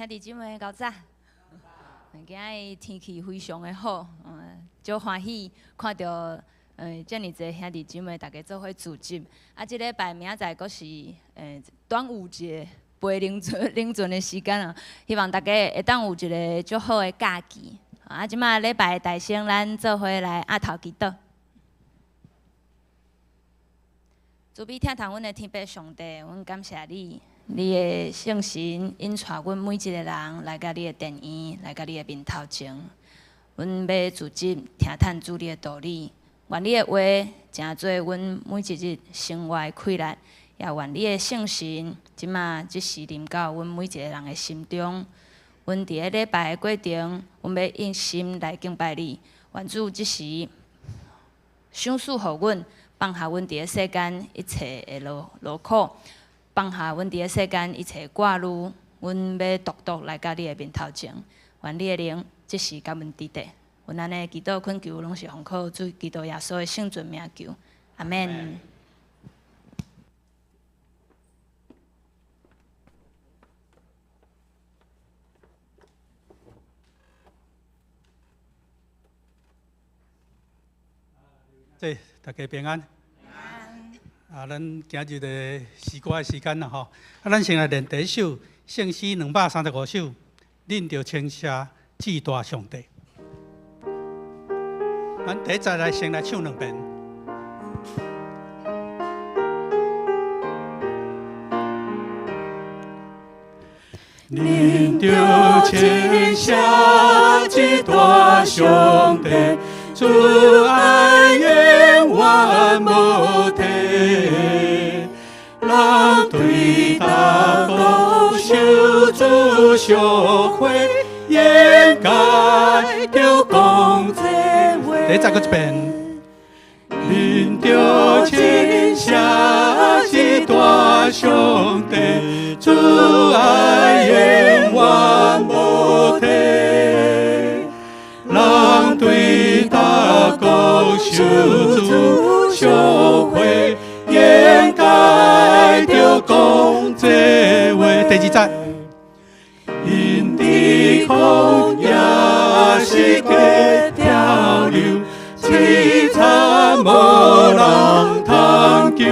兄弟姊妹，早早。今日天气非常的好，足欢喜看到遮尔侪兄弟姊妹大家做伙聚集。啊，即礼拜明仔载阁是端午节陪灵船的时间啊，希望大家会当有一个足好的假期。啊，即摆礼拜大先，咱做伙来压头祈祷。主必听从阮的天父上帝，阮感谢你。你的圣神引带阮每一个人来到你的殿院，来到你的面头前。阮要聚集听探主你的道理，愿你的话成做阮每一日生活的快乐，也愿你的圣神即时临到阮每一个人的心中。阮伫个礼拜的过程，阮要用心来敬拜你。愿主即时赏赐互阮，放下阮伫个世间一切的劳苦。放下阮伫个世间一切挂虑，阮要独独来到你的面头前，愿你的灵即时甲阮伫地。阮安尼祈祷恳求，拢是奉靠主基督耶稣的圣尊名求，阿免。大家平安。咱今日的诗歌的时间啦吼，咱先来练第一首圣诗235首，恁着称谢至大上帝。咱第一再先来唱2遍。恁着称谢至大上帝。主爱永远无停，人对他高受主相会，应该着讲这话。第再个一遍，恁着称谢至大上帝，主爱永远无停，人对受主相会，应该着讲这话。第2节，因的旷野是个潮流，凄惨无人通救，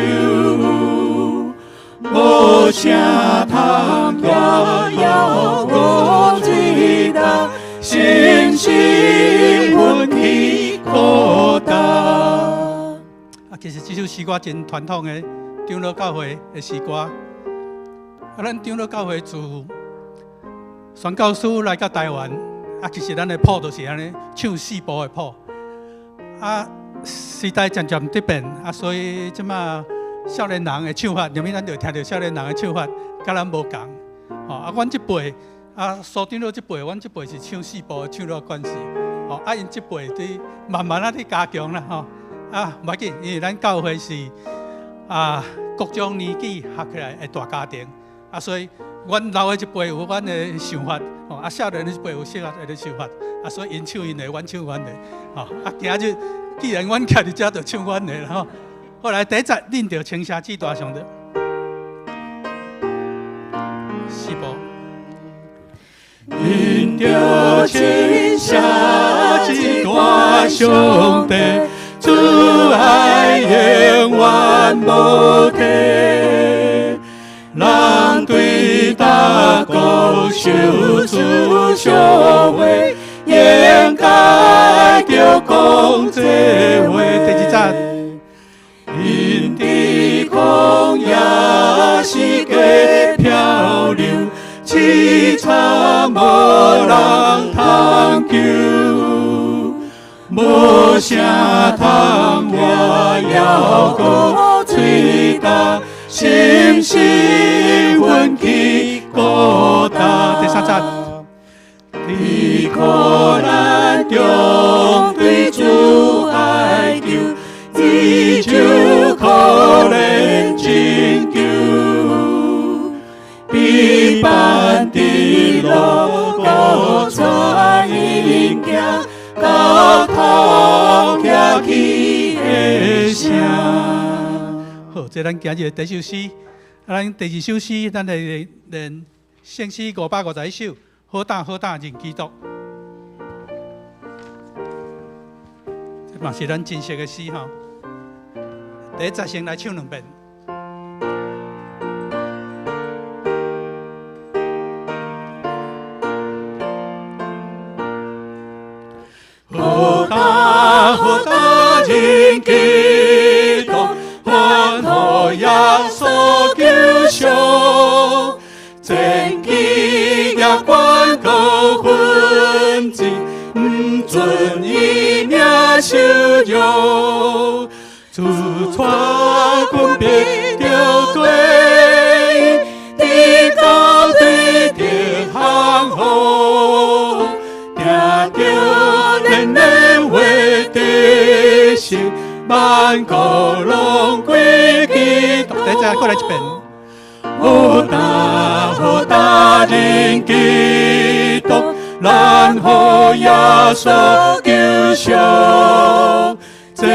无啥通摇我最大，信心运气。其实这首诗歌真传统的长老教会的诗歌。咱长老教会自宣教师来到台湾，其实咱的谱都是安尼唱4部的谱。时代渐渐在变，所以即马少年人的唱法，入面咱就听到少年人的唱法，甲咱无共。阮这辈，苏长老这辈，阮这辈是唱4部唱了关系。因这辈伫慢慢伫加强啦，无要紧，因为咱教会是各种年纪合起来的大家庭，所以阮老的一辈有阮的想法，少年的一辈有少年的想法，所以因唱因的，阮唱阮的，今日既然阮徛伫遮，就唱阮的啦，后来第一节恁着称谢至大上帝4部。恁着称谢至大上帝，主爱永远无停，人对他高受主相会，应该着讲这话。第2节，因的旷野是个漂流，凄惨无人通救，无啥通我要个最大，心是运气孤单。第3节，你可难中对主爱求，伊就可能拯救。比般的路，高出因行，高头徛起的声。好，这咱今日的第一首诗，咱第2首诗，咱来练圣诗551首，好打好打认基督。这嘛是咱真实的诗吼。第一10声来唱2遍。好打好打认基督，欢呼耶稣救赎。正义也关高分子，不准以命受辱。自带军兵着对，地高对敌航河，定着连连为地心，万国拢归基督。再过来一遍。好打好打认基督，咱予耶稣救赎。正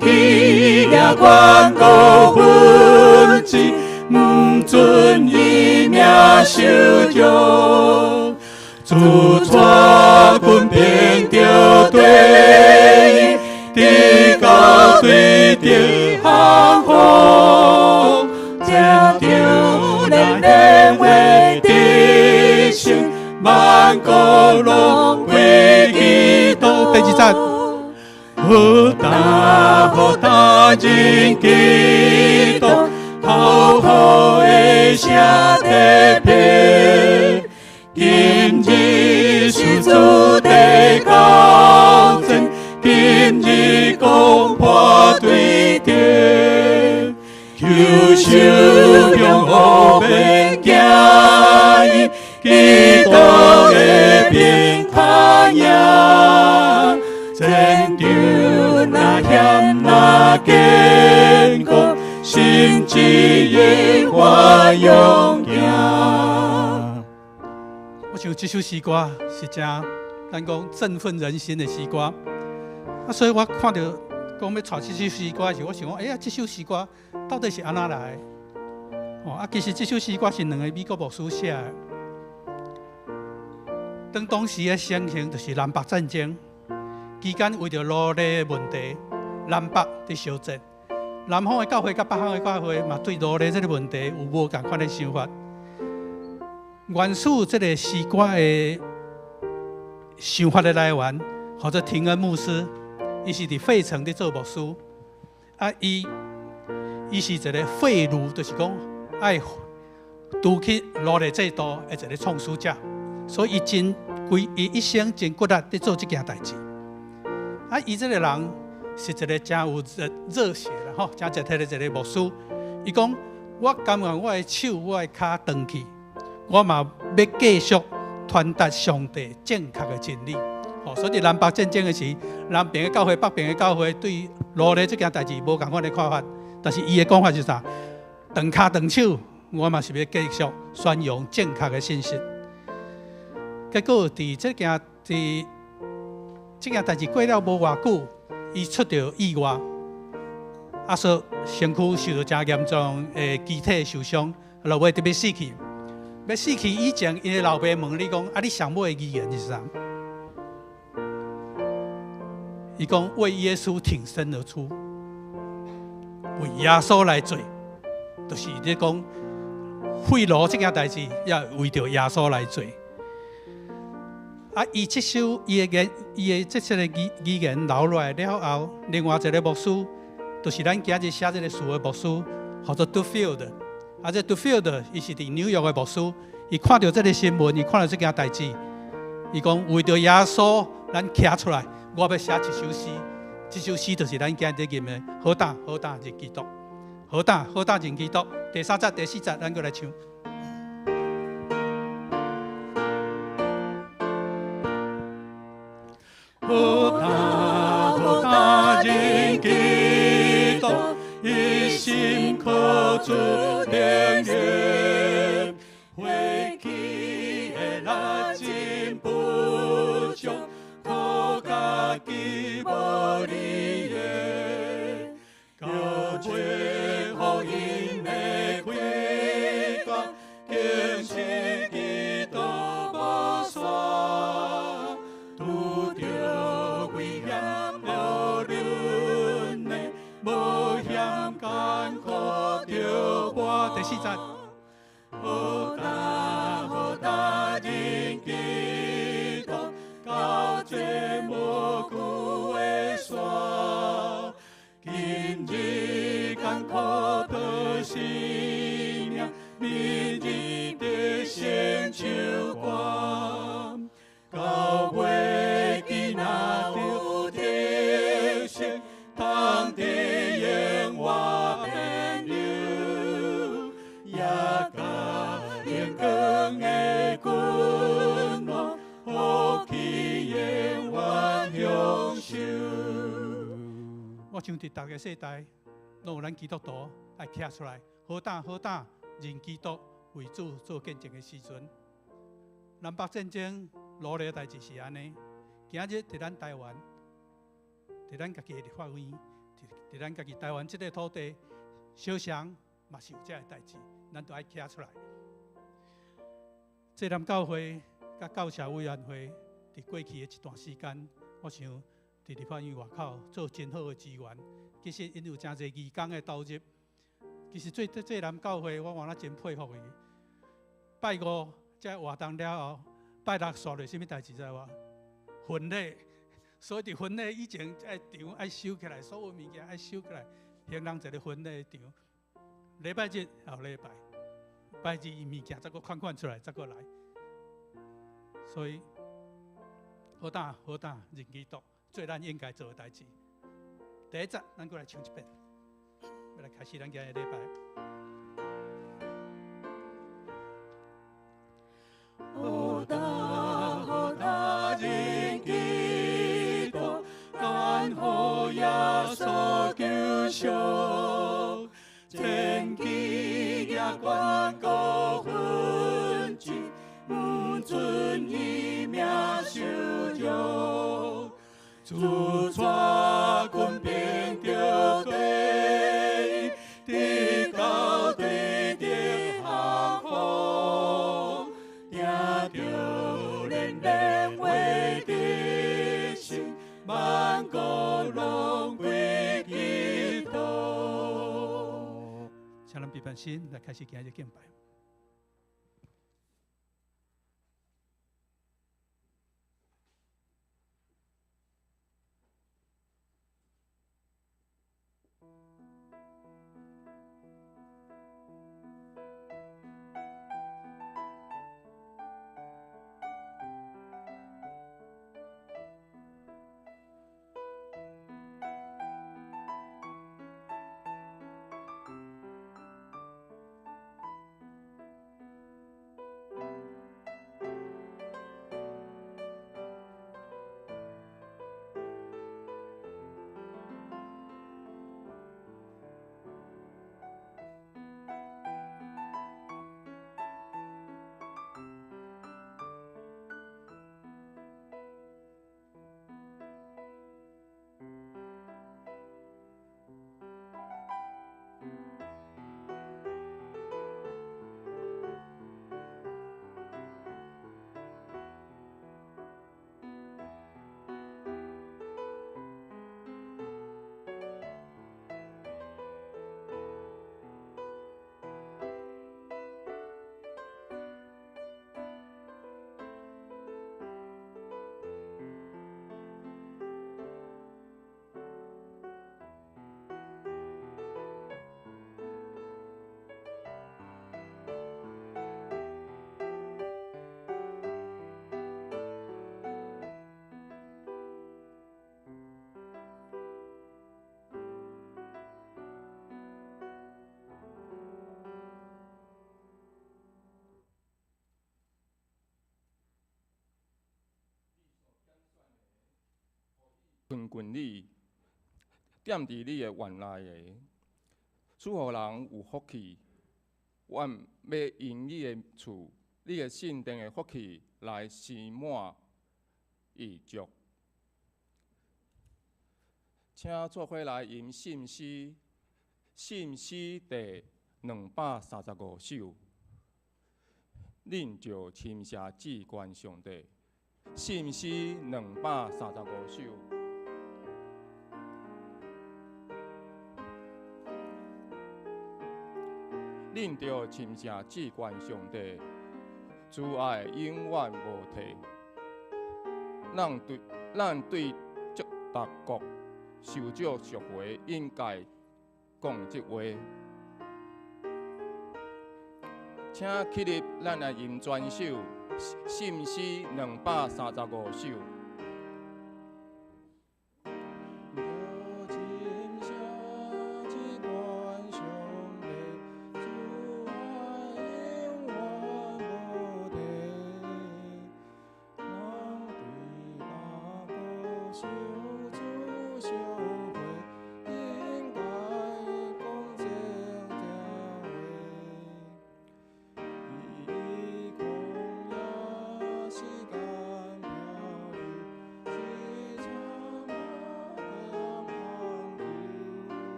义也关高分子，不准以命受辱。自带军兵着对，地高对敌航河，正着连连为敌心，万国拢归基督。第2站。好打好打认基督，好好的声特别。今日是主的高枕，今日攻破对敌，求受用后变行伊，基督的兵卡赢。真着那险那坚固，心志烟花勇行。我想这首诗歌是真，咱讲振奋人心的诗歌。所以我看到讲要唱这首诗歌的时候，我想讲，哎呀，这首诗歌到底是安怎来的？其实这首诗歌是2个美国牧师写的。当时的情形就是南北战争。期间为着路的问题，南北在相争。南方的教会甲北方的教会嘛，对路的这个问题有无同款的想法。原始这个诗歌的想法的来源，或者廷恩牧师，伊是伫费城伫做牧师，伊是一个废儒，就是讲爱拄起路的制度的一个创始者，所以伊一生真骨力伫做这件代志。伊这个人是一个真有热血的吼，真热体的一个牧师。伊讲：我甘愿我的手、我的脚断去，我嘛要继续传达上帝正确的真理。所以南北战争的时，南边的教会、北边的教会对路的这件代志无同款的看法，但是伊的讲法是啥？断脚断手，我嘛是要继续宣扬正确的信息。结果这件代志过了无偌久，伊出着意外，说身躯受到真严重的肢体受伤，落尾就要死去。要死去以前，因的老爸问你讲：你上尾的语言是啥？伊讲为耶稣挺身而出，为耶稣来做，就是你讲废路这件代志，也为着耶稣来做。伊这首伊的这些个语言留落来了后，另外一个牧师，就是咱今日写这个书的牧师，叫做 Duffield。这 Duffield 伊是伫纽约的牧师，伊看到这个新闻，伊看到这件代志，伊讲为着耶稣，咱站出来，我要写一首诗。这首诗就是咱今日念的好打好打认基督，好打好打认基督。第3节、第4节，咱过来唱。好打好打认基督，一心靠主灵源，回去的力真不足，靠家己无力的，教会福音的开光，更是第4节。好大好大人基督，到这无辜的山，今日艰苦的生命，明日的成就光，到月基那有得胜，当地永活朋友，也甲永光的君王，好去永远享受。我想伫大家世代，拢有咱基督徒爱站出来，好打，认基督为主做见证的时阵。南北战争努力的代志是安尼，今日伫咱台湾，伫咱家己的立法院，伫咱家己台湾这个土地，小城嘛是有这个代志，咱都爱站出来。这南教会甲教社委员会伫过去的一段时间，我想伫立法院外口做真好的资源。其实因有真侪义工的投入。其实这南教会，我原来真佩服伊。拜五才活动了后，拜六煞落什么代志知无？婚礼。所以伫婚礼以前，爱场爱收起来，所有物件爱收起来，形成一个婚礼场。礼拜日后礼拜，拜日伊物件再个款出来，再个来。所以好打，认基督，做咱应该做的代志。第一节，咱过来唱一遍，要来开始咱今日的礼拜。好大人基督，甘苦耶稣救赎，千基也关高分子，不准伊命受辱，主抓棍变着地，地高地的下风。着连为的心，万国拢归基督。请咱闭眼心，来开始今日的敬拜。权quyền你踮伫你的院内的，使互人有福气。愿要因你的厝、你的圣殿的福气来施满意足。请做伙来吟信诗，信诗第235首。恁就亲谢至关上帝，信诗235首。恁着亲像至关上帝，慈爱永远无退。咱对祝达国受祝赎回，应该讲即话。请起立，咱来吟全首《信诗235首》。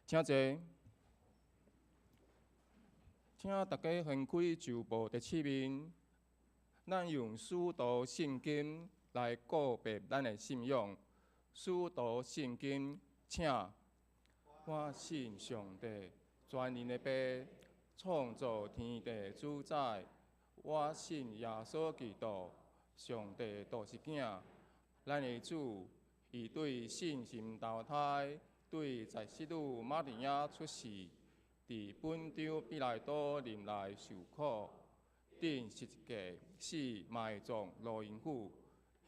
请坐，请大家翻开旧部第7面，咱用使徒圣经来告别咱的信仰。使徒圣经，请我信上帝，全能的爸，创造天地主宰。我信耶稣基督，上帝独一囝，咱的主，伊对信心投胎。对在世女玛利亚出世，伫本丢比来多林内受苦，顶十字架死埋葬罗营府。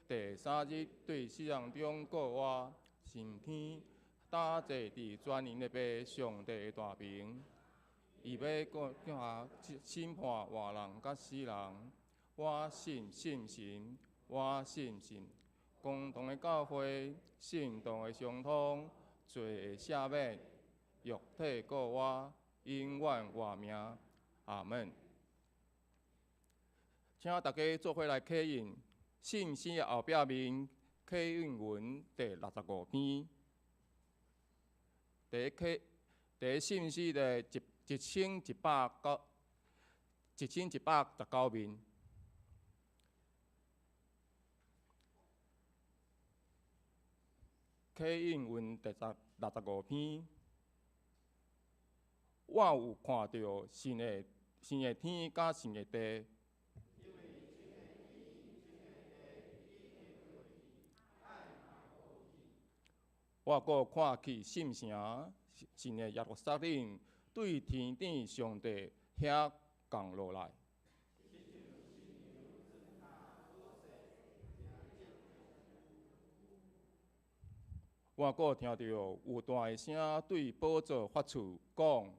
第3日对世人中告我升天，打坐伫全能的爸上帝大名。伊要降下审判活人甲死人。我信神，我信神，共同的教会，圣道的相通。罪的赦免，肉体告我，永远活命。阿门。请大家做伙来刻印信息的后壁面，刻印文第65篇。第一信息的1119面。刻印文第65篇，我有看到新的天甲新的地。我阁看去圣城，新的耶路撒冷对天顶上帝遐降落来。我阁听到有大个声对宝座发出，讲：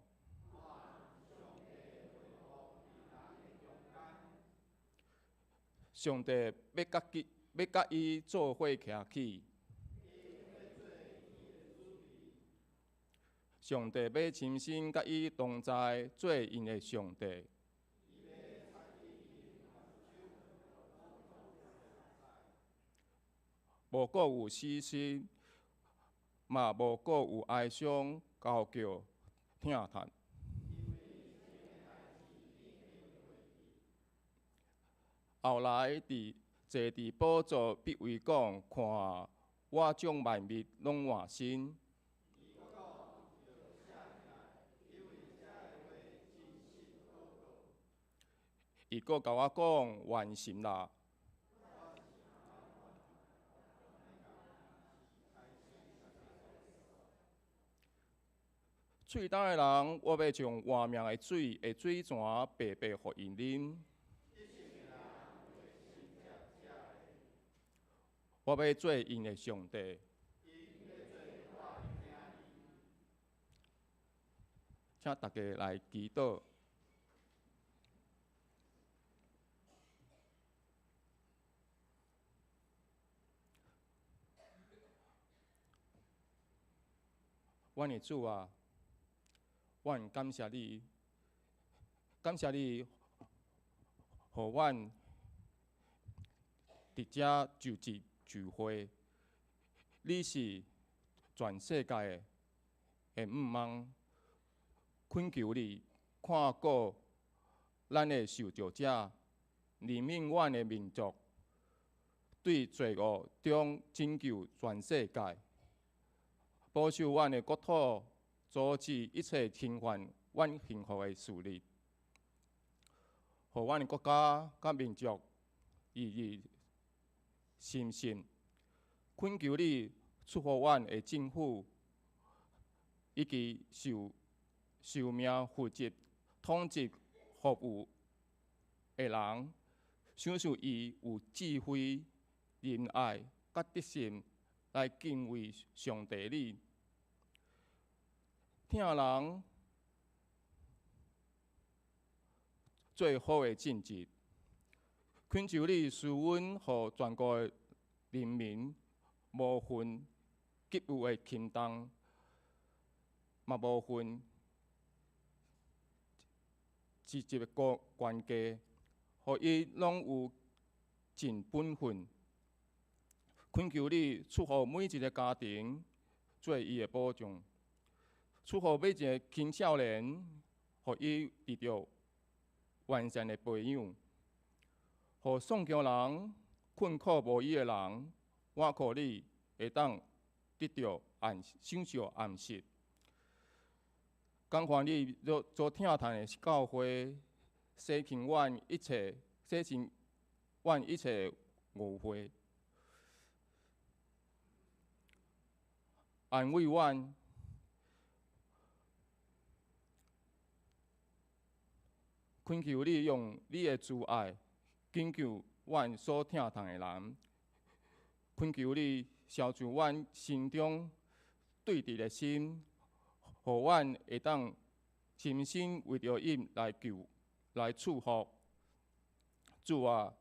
上帝要甲伊做伙徛起，上帝要亲身甲伊同在，做因的上帝。无阁有死心。嘛无阁有哀伤、高叫、疼叹。后来坐伫宝座必为讲，看我将万物拢换新。伊阁甲我讲完成啦。喙干的人，我要从活命的水泉白白互因啉。我要做因的上帝。请大家来祈祷。阮的主啊，阮感谢你，感谢你，互阮伫遮就职聚会。你是全世界的毋望，恳求你看顾咱的受造者，怜悯阮的民族，对罪恶中拯救全世界。保守阮的国土，阻止一切侵犯阮幸福的事力，互阮的国家甲民族日日兴盛。恳求你祝福阮的政府，以及受命负责统治服务的人，想想伊有智慧、仁爱、甲德行来敬畏上帝你。听人最好的政绩，恳求你赐阮互全国的人民无分给予的轻重，嘛无分阶级的关系，互伊拢有尽本分。恳求你祝福每一个家庭，做伊的保障。祝福每一个青少年，互伊得到完善的培养；互丧强人、困苦无依的人，我靠你会当得到享受安息。感谢你做听谈的教会，洗清阮一切误会，安慰阮。恳求你用你的慈爱拯救阮所听谈的人，恳求你消除阮心中对敌的心，互阮会当深深为着伊来祝福。主啊，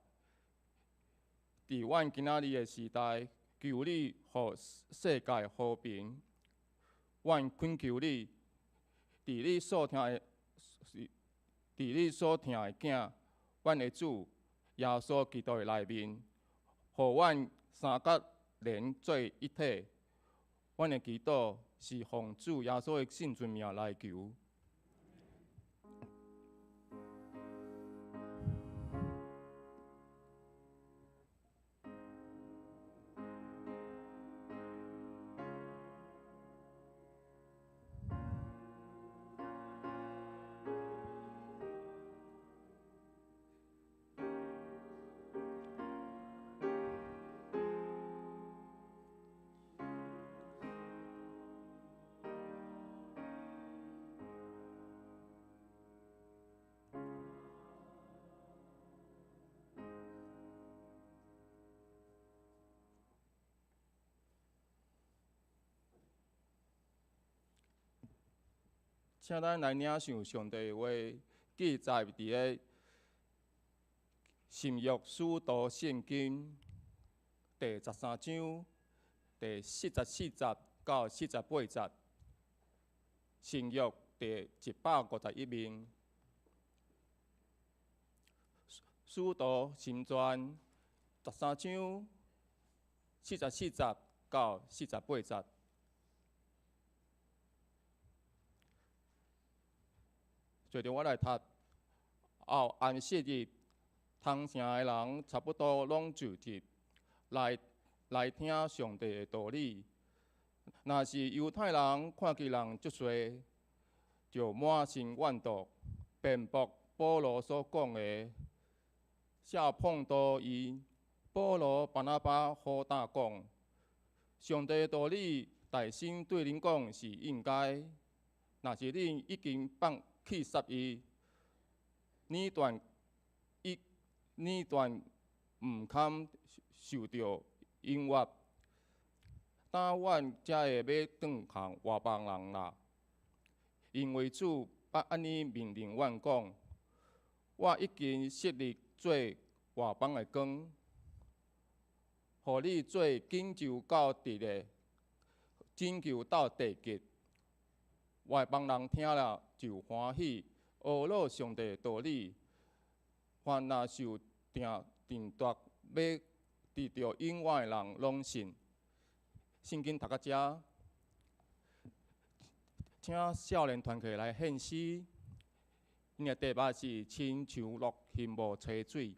伫阮今仔日的时代，求你互世界和平。阮恳求你，伫你所听的囝，阮的主耶稣基督的内面，互阮三角连做一体。阮的祈祷是奉主耶稣的圣尊名来求。请咱来领受上帝的话，记载伫个新约使徒圣经第13章第44节到48节，新约第151面，使徒行传13章44节到48节。随着我来读，后安息日，汤城的人差不多拢聚集来听上帝的道理。若是犹太人看见人足多，就满心怨毒，辩驳保罗所讲的，下碰到伊。保罗、巴拿巴好胆讲，上帝的道理大声对恁讲是应该。若是恁已经放弃杀伊，你断毋堪受到引诱，但阮才会要转向外邦人啦。因为主捌安尼命令阮讲，我已经设立做外邦的光，互你做拯救到地的，拯救到地极。外邦人听了就欢喜，学了上帝的道理，凡若受定夺要得到永远的人，拢信。圣经读到遮，请少年团体来献诗。因的题目是亲像落ಹಿಂ无车水。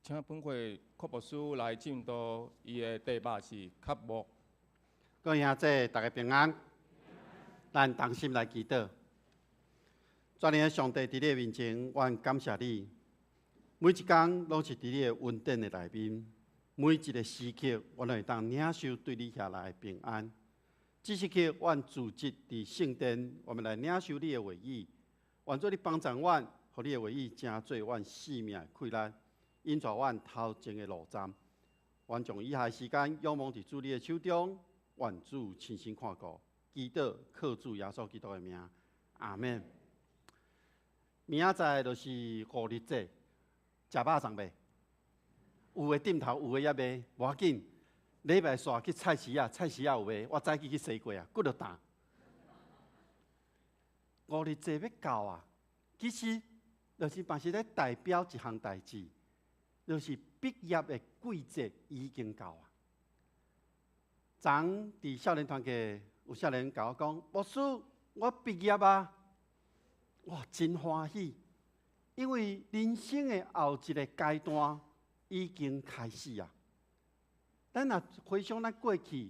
请本会柯牧师来进度，伊的题目是刻木。各位兄弟，大家平安。咱同心来祈祷。全能的上帝，伫你面前，阮感谢你。每一天拢是伫你的恩典的内面，每一个时刻，阮会当领受对你下来的平安。这时刻，阮组织伫圣殿，我们来领受你的话语。愿做你帮助阮，互你的话语成做阮生命的快乐。引带阮头前的路站，阮将以下的时间仰望伫主你的手中，愿主亲身看顾，祈祷靠主耶稣基督的名，阿门。明仔载就是五日节，食肉粽未？有的点头，有的也未，无要紧。礼拜煞去菜市啊，菜市啊有卖，我早起去洗过啊，骨就淡。五日节要到啊，其实就是嘛是咧代表一项代志。就是毕业的季节已经到啊！昨伫少年团契有少年甲我讲：“牧师，我毕业啊！”哇，真欢喜！因为人生的后一个阶段已经开始啊。咱若回想咱过去，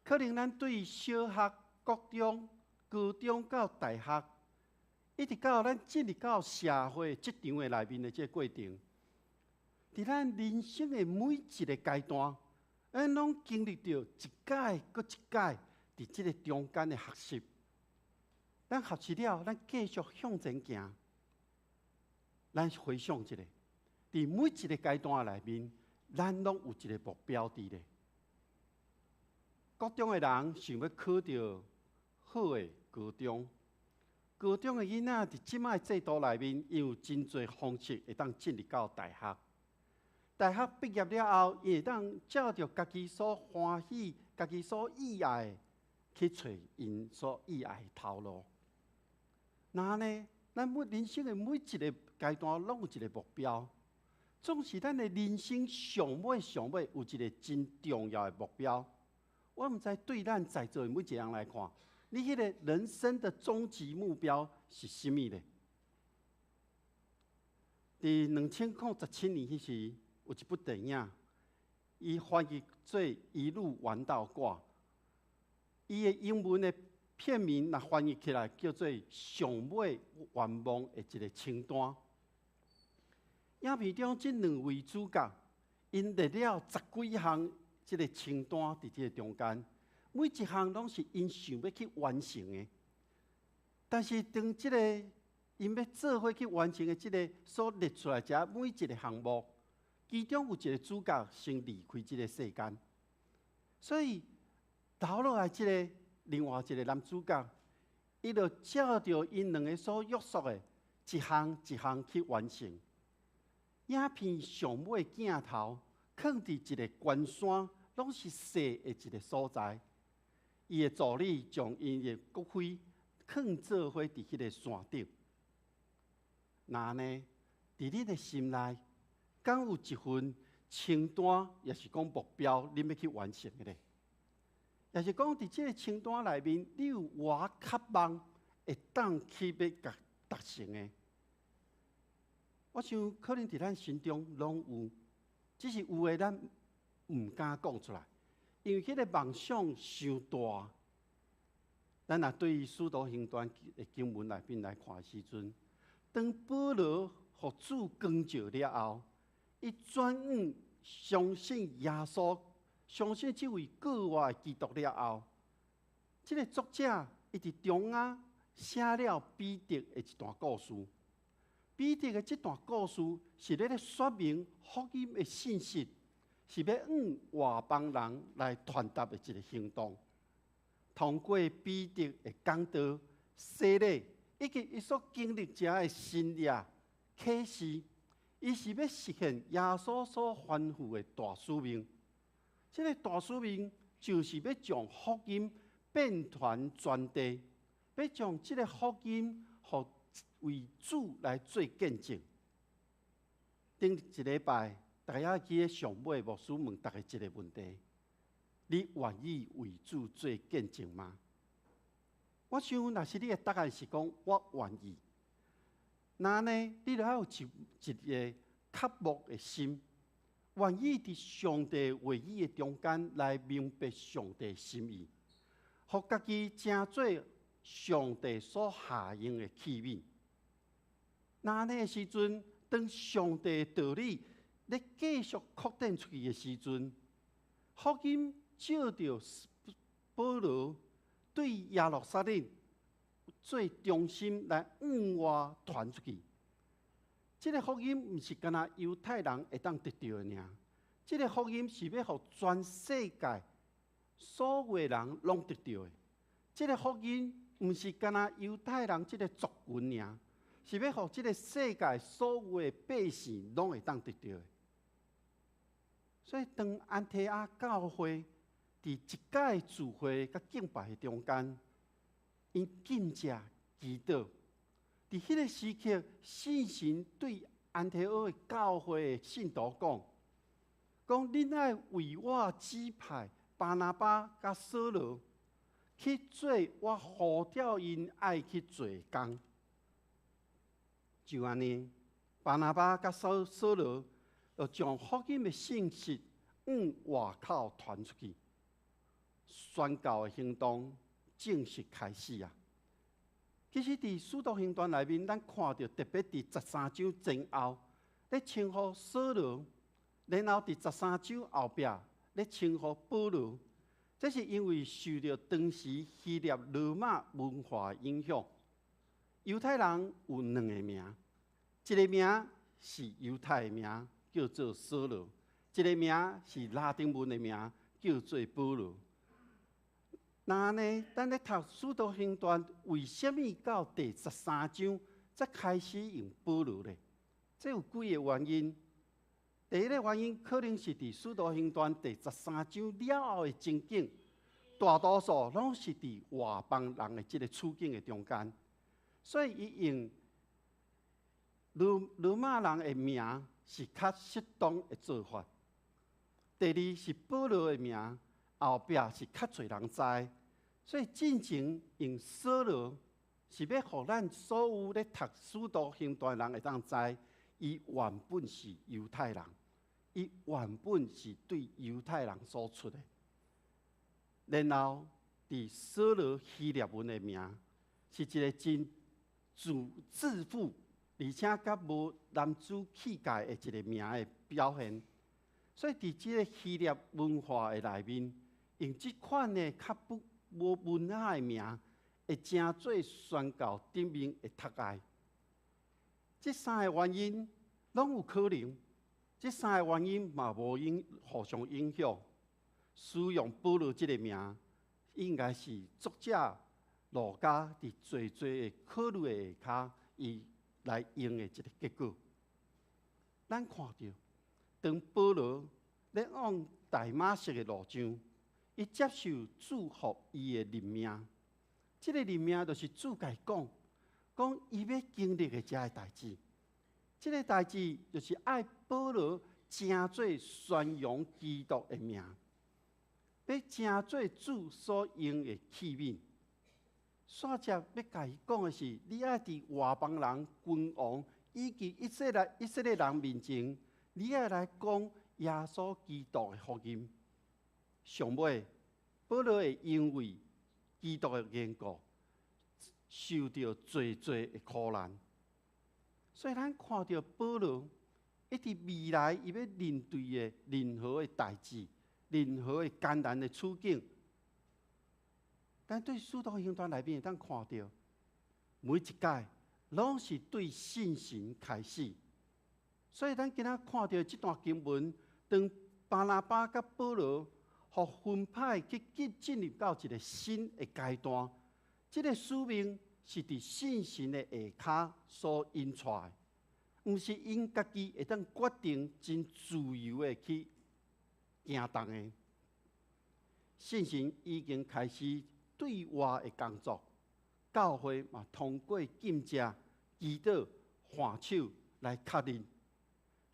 可能咱对小学、国中、高中到大学，一直到咱进入到社会职场的内面的这个过程，伫咱人生的每一个阶段，咱拢经历着一届搁一届，伫这个中间的学习。咱学习了，咱继续向前行。咱回想一下，伫每一个阶段内面，咱拢有一个目标伫咧。国中的人想要考到好的高中，高中的囡仔伫即摆制度内面，伊有真侪方式会当进入到大学。大学毕业了后，伊会当照着家己所欢喜、家己所意爱的，去找因所意爱的头路。那呢，咱人生的每一个阶段拢有一个目标，总是咱的人生上尾有一个真重要的目标。我毋知对咱在座的每一个人来看，你迄个人生的终极目标是甚么呢？伫2017年迄时，有一部电影，伊翻译做《一路玩到挂》，伊的英文的片名若翻译起来叫做《上尾愿望的一个清单》。影片中这两位主角，因列了10几项这个清单伫这个中间，每一项拢是因想要去完成的。但是当这个因要做伙去完成的这个所列出来这每一个项目，其中有一个主角先离开这个世间，所以留落来这个另外一个男主角，伊就照着因两个所约束的，一项一项去完成。影片上尾镜头放伫一个关山，拢是细的一个所在。伊的助理将因的骨灰放做伙伫迄个山顶。那呢，伫你的心内，敢有一份清单，也是讲目标，你要去完成的咧？也是讲伫这个清单内面，你有偌渴望会当去要甲达成的？我想可能伫咱心中拢有，只是有的咱毋敢讲出来，因为迄个梦想伤大。咱若对于《使徒行传》的经文内面来看的时阵，当保罗互主光照了后，伊转往相信耶稣、相信这位国外的基督了后，这个作者伊伫中央写了彼得的一段故事。彼得的这段故事是咧说明福音的信息，是要往外邦人来传达的一个行动。通过彼得的讲道、洗礼，以及伊所经历者的新约启示，伊是要实现耶稣所吩咐的大使命。这个大使命就是要将福音变传传递，要将这个福音互为主来做见证。顶一礼拜，大家记得上尾牧师问大家一个问题：你愿意为主做见证吗？我想，若是你的答案是讲我愿意，那呢，你就要有一个渴慕的心，愿意伫上帝话语的中间来明白上帝的心意，互家己成做上帝所下用的器皿。那呢时阵，当上帝的道理咧继续扩展出去的时阵，福音照着保罗对耶路撒冷最中心来往外传出去。这个福音毋是干那犹太人会当得到的尔，这个福音是要互全世界所有人拢得到的。这个福音毋是干那犹太人这个族群尔，是要互这个世界所有的百姓拢会当得到的。所以，当安提阿教会伫一届聚会甲敬拜的中间，因敬谢祈祷。伫迄个时刻，圣神对安提阿的教会的信徒讲：恁爱为我指派巴拿巴甲扫罗去做我呼召因爱去做的工。就安尼，巴拿巴甲扫罗，就将福音的信息往外口传出去，宣教的行动正式开始啊！其实，伫《使徒行传》内面，咱看到特别伫13章前后，咧称呼扫罗，然后伫13章后壁咧称呼保罗。这是因为受到当时希腊罗马文化影响，犹太人有2个名，一个名是犹太的名，叫做扫罗；一个名是拉丁文的名，叫做保罗。那呢，咱咧读《使徒行传》，为什么到第13章才开始用保罗呢？这有几个原因。第一个原因可能是伫《使徒行传》第13章了后的情景，大多数拢是伫外邦人的这个处境的中间，所以伊用罗马人的名是较适当的做法。第二是保罗的名，后壁是较侪人知，所以进前用扫罗是要互咱所有咧读《使徒行传》的人会当知，伊原本是犹太人。伊原本是对犹太人所出的，然后伫扫罗希腊文的名是一个真自负，而且甲无男子气概的一个名的表现。所以伫即个希腊文化的内面，用即款的较无文雅的名，会真做宣教顶面的脱爱。即3个原因拢有可能。这3个原因嘛无互相影响。使用保罗这个名，应该是作者路加伫最的考虑的下骹，伊来用的一个结果。咱看到，当保罗咧往大马色的路上，伊接受祝福伊的任命。这个任命就是主家讲伊要经历的这个代志。这个代志就是爱保罗正做宣扬基督的名，要正做主所用的器皿。煞接要甲伊讲的是，你爱伫外邦人、君王以及以色列人面前，你爱来讲耶稣基督的福音。上尾，保罗会因为基督的缘故，受到最的苦难。所以，咱看到保罗，一直未来伊要面对的任何的代志、任何的艰难的处境，咱对《使徒行传》内面，咱看到每一届拢是对信心开始。所以，咱今仔看到这段经文，当巴拿巴甲保罗互分派去进入到一个新的阶段，这个使命。是伫信心的下骹所引出的，毋是因家己会当决定真自由的去行动的。信心已经开始对外的工作，教会嘛通过敬者、祈祷、换手来确认。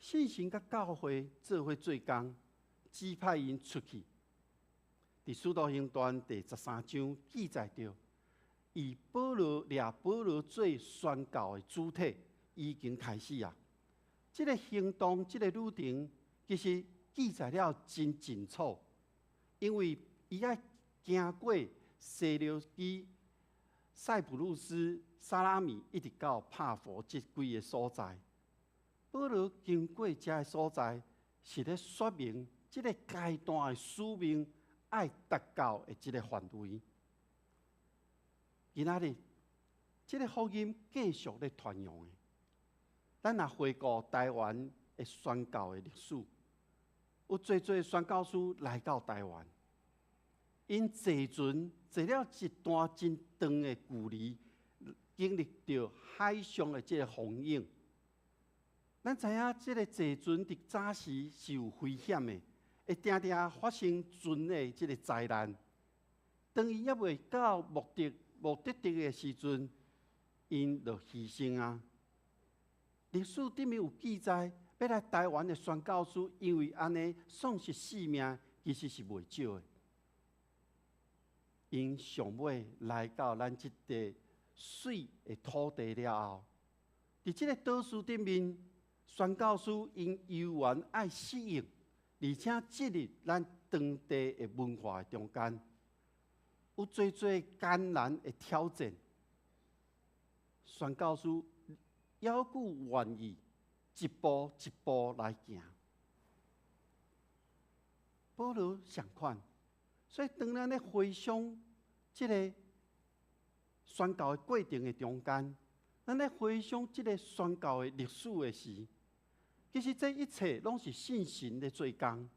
信心甲教会做伙做工，指派因出去。伫《使徒行传》第13章记载着。以保罗做宣教的主体，已经开始啊！这个行动，这个旅程，其实记载了真清楚，因为伊要经过西流基、塞浦路斯、沙拉米，一直到帕佛这几个所在。保罗经过这个所在，是咧说明这个阶段的使命爱达到的这个范围。今仔日，这个福音继续咧传扬的。咱若回顾台湾的宣教的历史，有侪宣教师来到台湾，因坐船坐了一段真长的距离，经历着海上的这个风影。咱知影，这个坐船伫早时是有危险的，会定定发生船的这个灾难。当伊还未到目的地的时阵，因就牺牲啊。历史顶面有记载，要来台湾的宣教师，因为安尼丧失性命，其实是袂少的。因上尾来到咱这个水的土地了后，伫这个岛屿顶面，宣教师因游玩爱适应，而且进入咱当地的文化中间，有最艰难的挑战。宣教师要顾愿意一步一步来行。保罗相款，所以当咱咧回想这个宣教的过程的中间，咱咧回想这个宣教的历史的时，其实这一切拢是信心的做工，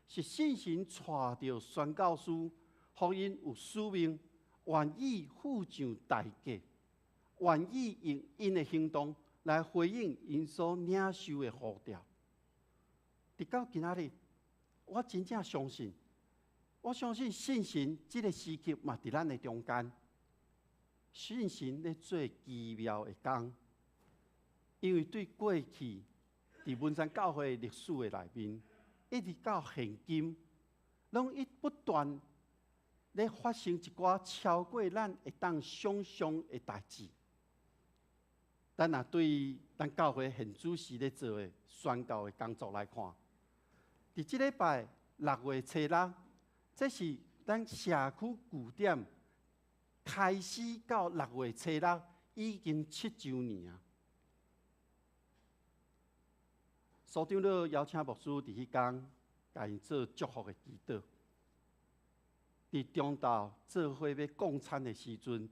是信心带着宣教师，互因有使命，愿意付上代价，愿意用因的行动来回应因所领受的呼召。直到今仔日，我真正相信，我相信信心这个时刻嘛，伫咱的中间。信心咧做奇妙的工，因为对过去伫文山教会历史的内面，一直到现今，拢不断咧发生一寡超过咱会当想象的代志。咱若对咱教会现主时咧做的宣教的工作来看，伫即礼拜6月初6，这是咱社区据点开始到6月初6，已经7周年啊！所长了邀请牧师伫迄天，甲因做祝福的祈祷。伫中昼做伙要供餐的时阵，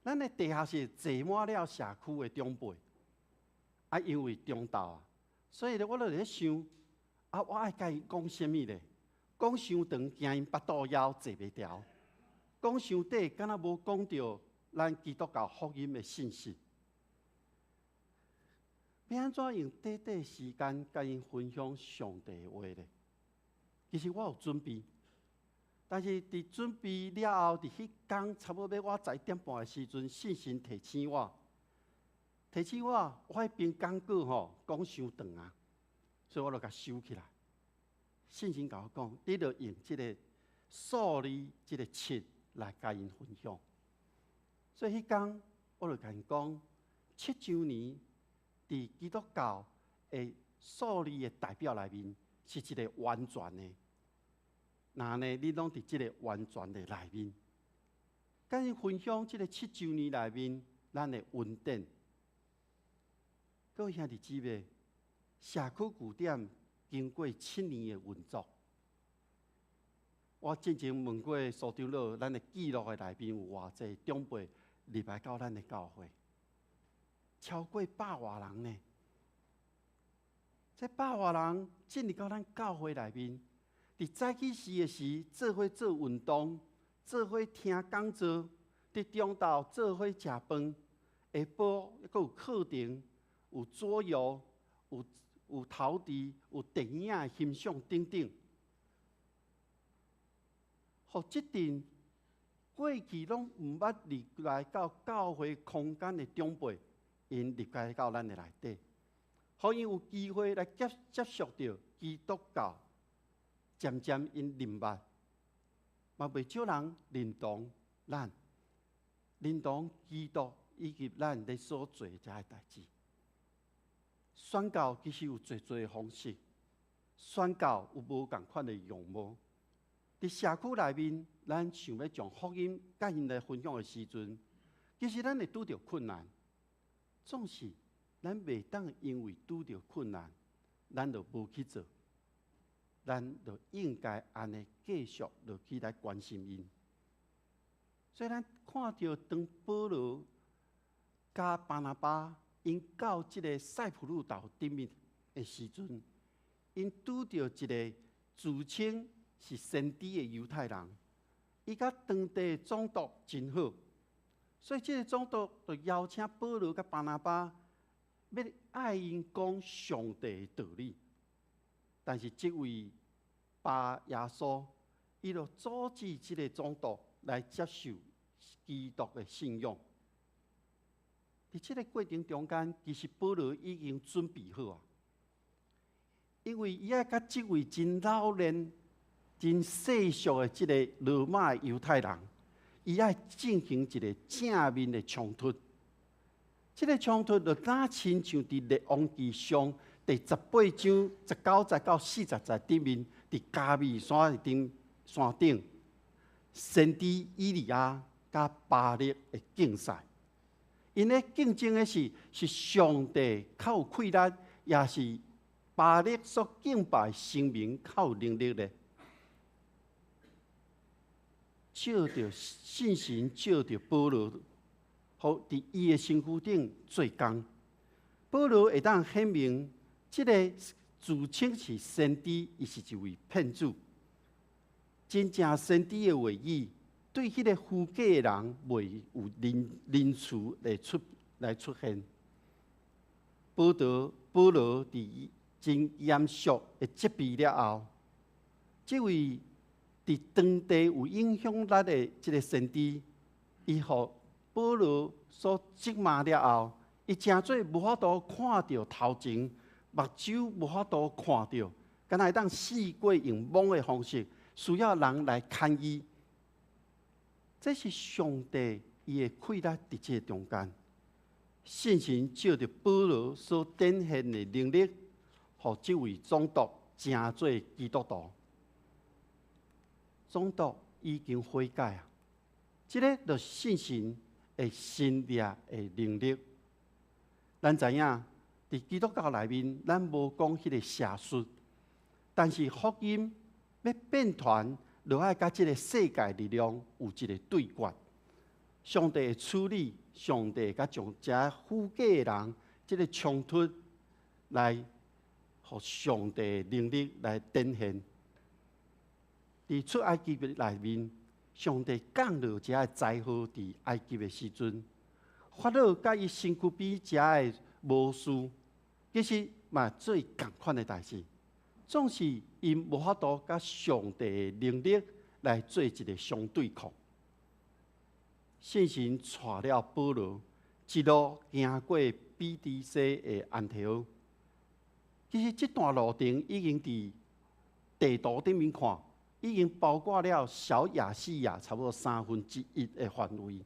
咱的地下室坐满了社区的长辈。啊，因为中昼啊，所以咧我就咧想，啊，我爱甲因讲啥物咧？讲伤长，惊因巴肚枵坐袂牢。讲伤短，敢若无讲到咱基督教福音的信息。要安怎用短短时间甲因分享上帝的话咧？其实我有准备，但是伫准备了后，伫迄天差不多要我11点半的时阵，信心提醒我，我迄边讲过吼讲伤长啊，所以我就甲收起来。信心甲我讲，你着用即个数字，即个7来甲因分享。所以迄天我就甲因讲，7周年伫基督教的数字的代表内面，是一个完全的。那呢，你拢伫即个完全的内面，甲因分享即个7周年内面咱的恩典。各位兄弟姊妹，社区据点经过7年的运作，我之前问过所长老，咱的记录的内面有偌济长辈入来到咱的教会，超过100外人呢。这100外人进入到咱教会内面，伫早起时的时，做伙做运动，做伙听讲座，伫中昼做伙食饭，下晡阁有课程，有桌游，有陶笛，有电影的欣赏等等。互即阵过去拢毋捌入来到教会空间的长辈，因入来到咱的内底，互因有机会来接触到基督教，渐渐因明白，嘛袂少人认同咱，认同基督以及咱咧所做遮个代志。宣教其实有侪的方式，宣教有无共款的样貌。伫社区内面，咱想要将福音甲因来分享的时阵，其实咱会拄着困难。总是咱袂当因为拄着困难，咱就无去做，咱就应该安尼继续落去来关心因。所以咱看到当保罗加巴拿巴因到即个塞浦路岛顶面的时阵，因拄着一个自称是先知的犹太人，伊甲当地总督真好，所以即个总督就邀请保罗甲巴拿巴，要爱因讲上帝的道理。但是即位巴耶稣，伊就阻止即个总督来接受基督的信仰。伫即个过程中间，其实保罗已经准备好啊，因为伊爱甲即位真老练、真世俗的即个罗马的犹太人，伊爱进行一个正面的冲突。即个冲突就哪亲像伫列王记上第18章19节到40节顶面，伫加密山顶，先知以利亚甲巴力的竞赛。因咧竞争的是上帝较有气力，也是巴力所敬拜神明较有能力咧。照着信心，照着保罗，好伫伊的身躯顶做工。保罗会当显明，即个自称是先知，伊是一位骗子。真正先知的话语，对迄个虚假的人袂有仁慈来出现。保罗伫真严肃的责备了后，即位伫当地有影响力的即个先知，伊互保罗所责骂了后，伊诚做无法度看到头前，目睭无法度看到，敢若会当四过用蒙的方式，需要人来看伊。这是上帝伊的气力伫这中间，信心照着保罗所展现的能力，互这位总督成做基督徒。总督已经悔改啊！这个就是信心的新力的能力。咱知影，伫基督教内面，咱无讲迄个邪术，但是福音要变传，就爱甲这个世界力量有一个对决。上帝的处理，上帝甲将这虚假的人，这个冲突来，互上帝的能力来展现。伫出埃及内面，上帝降落遮个灾祸伫埃及的时阵，法老甲伊身躯边遮个魔术，其实嘛做共款的代志，总是因无法度甲上帝的能力来做一个相对抗。信心带了保罗一路行过比利时的安提阿。其实这段路程已经伫地图顶面看，已经包括了小亚细亚差不多1/3的范围。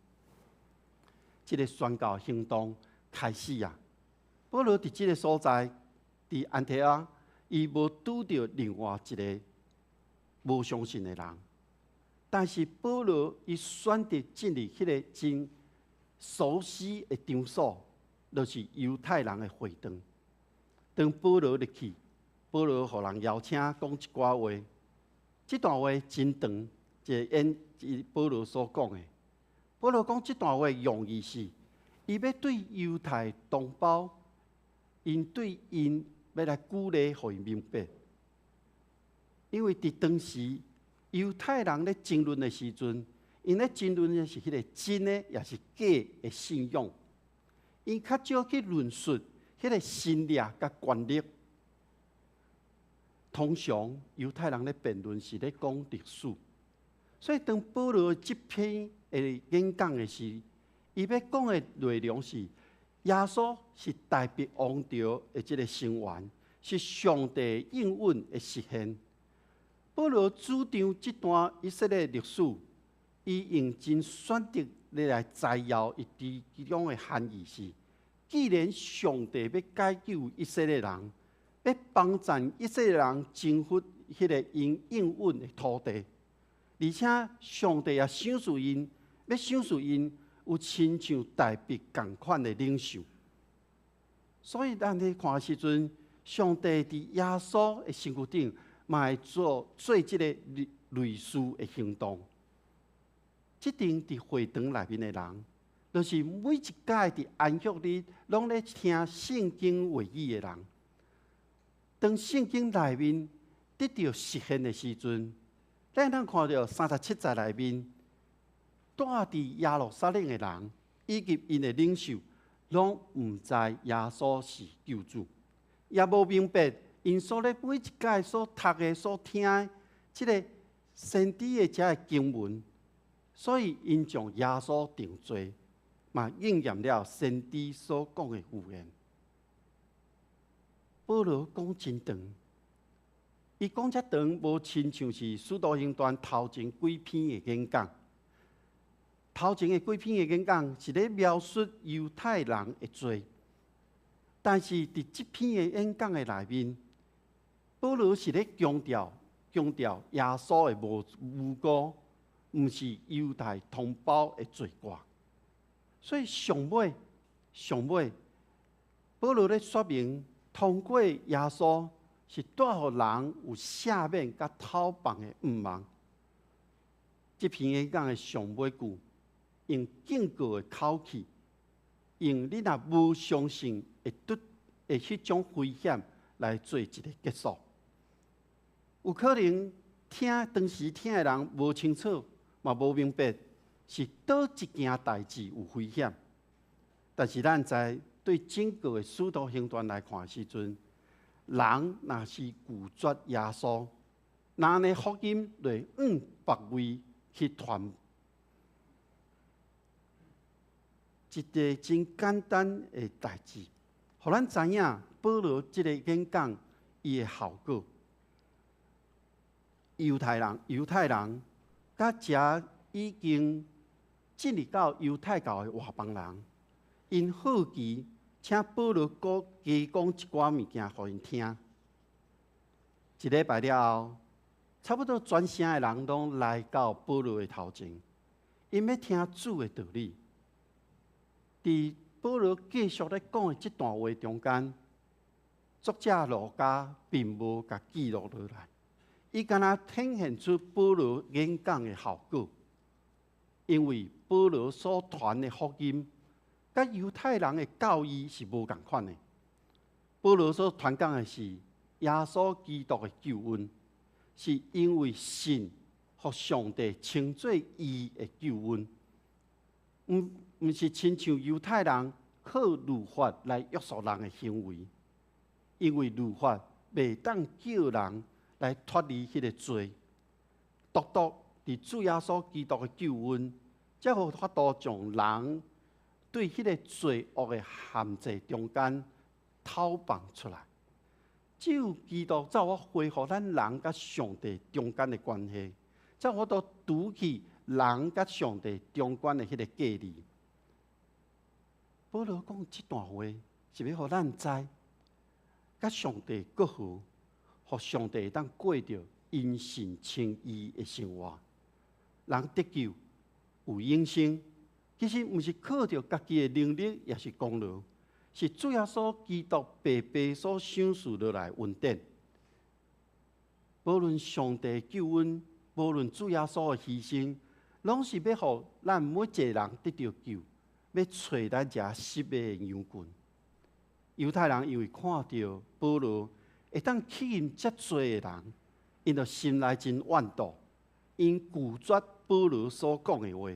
这个宣教行动开始啊！保罗伫这个所在，伫安提阿，伊无拄到另外一个无相信的人，但是保罗伊选择进入迄个真熟悉的场所，就是犹太人的会堂。当保罗入去，保罗互人邀请讲一寡话。这段话真长，即保罗所讲的。保罗讲这段话用意是，伊要对犹太同胞，因要来鼓励，互伊明白。因为伫当时犹太人咧争论的时阵，因咧争论的是迄个真的也是假的信仰，因较少去论述迄个信力甲权力。通常犹太人咧辩论是咧讲历史，所以当保罗这篇的演讲的时，伊要讲的内容是耶稣是大必王朝的这个成员，是上帝应允的实现。保罗主张这段以色列历史，伊用真选择来摘要伊其中的含义是：既然上帝要解救以色列人，要帮助以色列人征服迄个因应允的土地，而且上帝也赏赐因，要赏赐因有亲像大必同款的领袖。所以咱咧看的时阵，上帝伫耶稣的身躯顶，嘛会做即个类似的行动。即阵伫会堂内面的人，就是每一届伫安息日拢咧听圣经话语的人。当圣经内面得到实现的时阵，咱看到37节内面，住伫耶路撒冷的人以及因的领袖，拢毋知耶稣是救主，也无明白因所咧每一届所读的、所听的，即个先知的这个经文，所以因将耶稣定罪，嘛应验了先知所讲的预言。保罗讲真长，伊讲遮长，无亲像是《使徒行传》头前几篇的演讲。头前的几篇的演讲是咧描述犹太人的罪，但是伫这篇的演讲的内面，保罗是咧强调耶稣的无辜，毋是犹太同胞的罪过。所以上尾，保罗咧说明，通过耶稣是带予人有赦免甲讨放的愿望。这篇演讲的上尾句，用警告的口气，用你若无相信会迄种危险来做一个结束。有可能当时听的人无清楚，嘛无明白是倒一件代志有危险。但是咱在对整个的使徒行传来看的时阵，人若是拒绝耶稣，那呢福音就往别位去传。一个真简单的代志，互咱知影保罗这个演讲伊的效果。犹太人，甲遮已经进入到犹太教的外邦人，因好奇，请保罗多加讲一寡物件，互因听。一礼拜了后，差不多全城的人拢来到保罗的头前，因要听主的道理。伫保罗继续咧讲的这段话中间，作者路加并无甲记录落来。伊敢若呈现出保罗演讲的效果，因为保罗所传的福音，甲犹太人的教义是无共款的。保罗所传讲的是耶稣基督的救恩，是因为信和上帝称作义的救恩，毋是亲像犹太人靠律法来约束人的行为，因为律法袂当叫人来脱离迄个罪，独伫主耶稣基督的救恩，才有法度将人对迄个罪恶的限制中间讨放出来。只有基督才有恢复咱人甲上帝中间的关系，才有法度除去人甲上帝中间的迄个隔离。保罗讲这段话，是要互咱知，甲上帝搁好。互上帝当过着因信称义的生活，人得救有永生，其实毋是靠着家己的能力，也是功劳，是主耶稣基督白白所赏赐落来恩典。无论上帝救恩，无论主耶稣的牺牲，拢是要互咱每一个人得到救，要找咱遮失的羊群。犹太人因为看到保罗会当吸引遮多的人，因就心内真怨妒，因拒绝保罗所讲的话，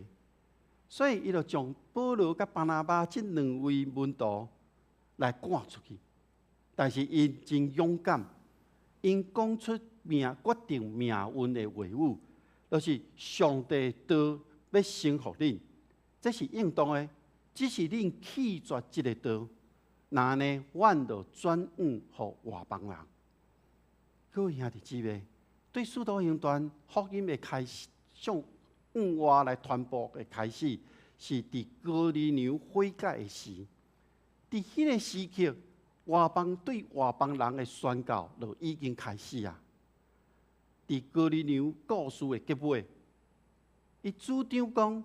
所以伊就将保罗甲巴拿巴这两位门徒来赶出去。但是因真勇敢，因讲出决定命运的话语，就是上帝道要成福恁，这是应当的。只是恁弃绝这个道。那呢，阮就转往互外邦人。各位兄弟姊妹，对使徒行传福音的开始，向外来传播的开始，是伫哥尼流悔改的时。伫迄个时刻，对外邦人的宣告就已经开始啊。伫哥尼流故事的结尾，伊主张讲，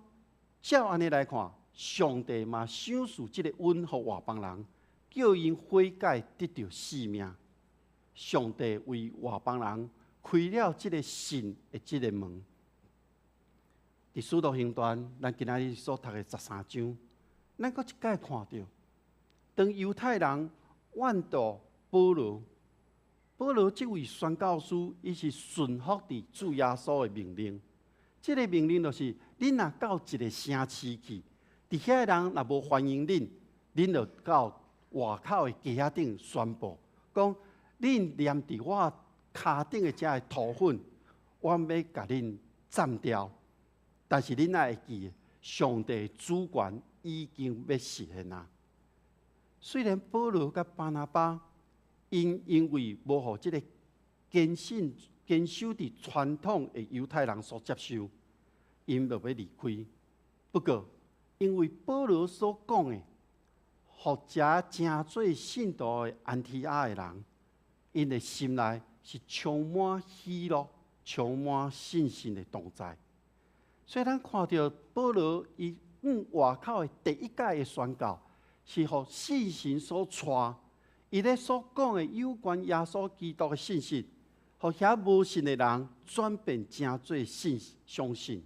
照安尼来看，上帝嘛赏赐这个恩予外邦人。叫因悔改得到性命，上帝为外邦人开了这个信的这个门。伫使徒行传，咱今仔日所读的13章，咱搁一摆看到，当犹太人怨妒保罗这位宣教师，伊是顺服伫主耶稣的命令。这个命令就是：恁若到一个城市去，伫遐人若无欢迎恁，恁就到外口的街仔顶宣布，讲恁黏伫我骹顶的遮的土粉，我要甲恁斩掉。但是恁爱会记，上帝主权已经要实现啊。虽然保罗甲巴拿巴因为无互这个坚守伫传统的犹太人所接受，因就要离开。不过，因为保罗所讲的，互遮真侪信徒的安提阿的人，因的心内是充满喜乐、充满信心的同在。所以，咱看到保罗伊外口的第一届的宣告，是互信心所带。伊咧所讲的有关耶稣基督的信息，互遐无信的人转变成做相信。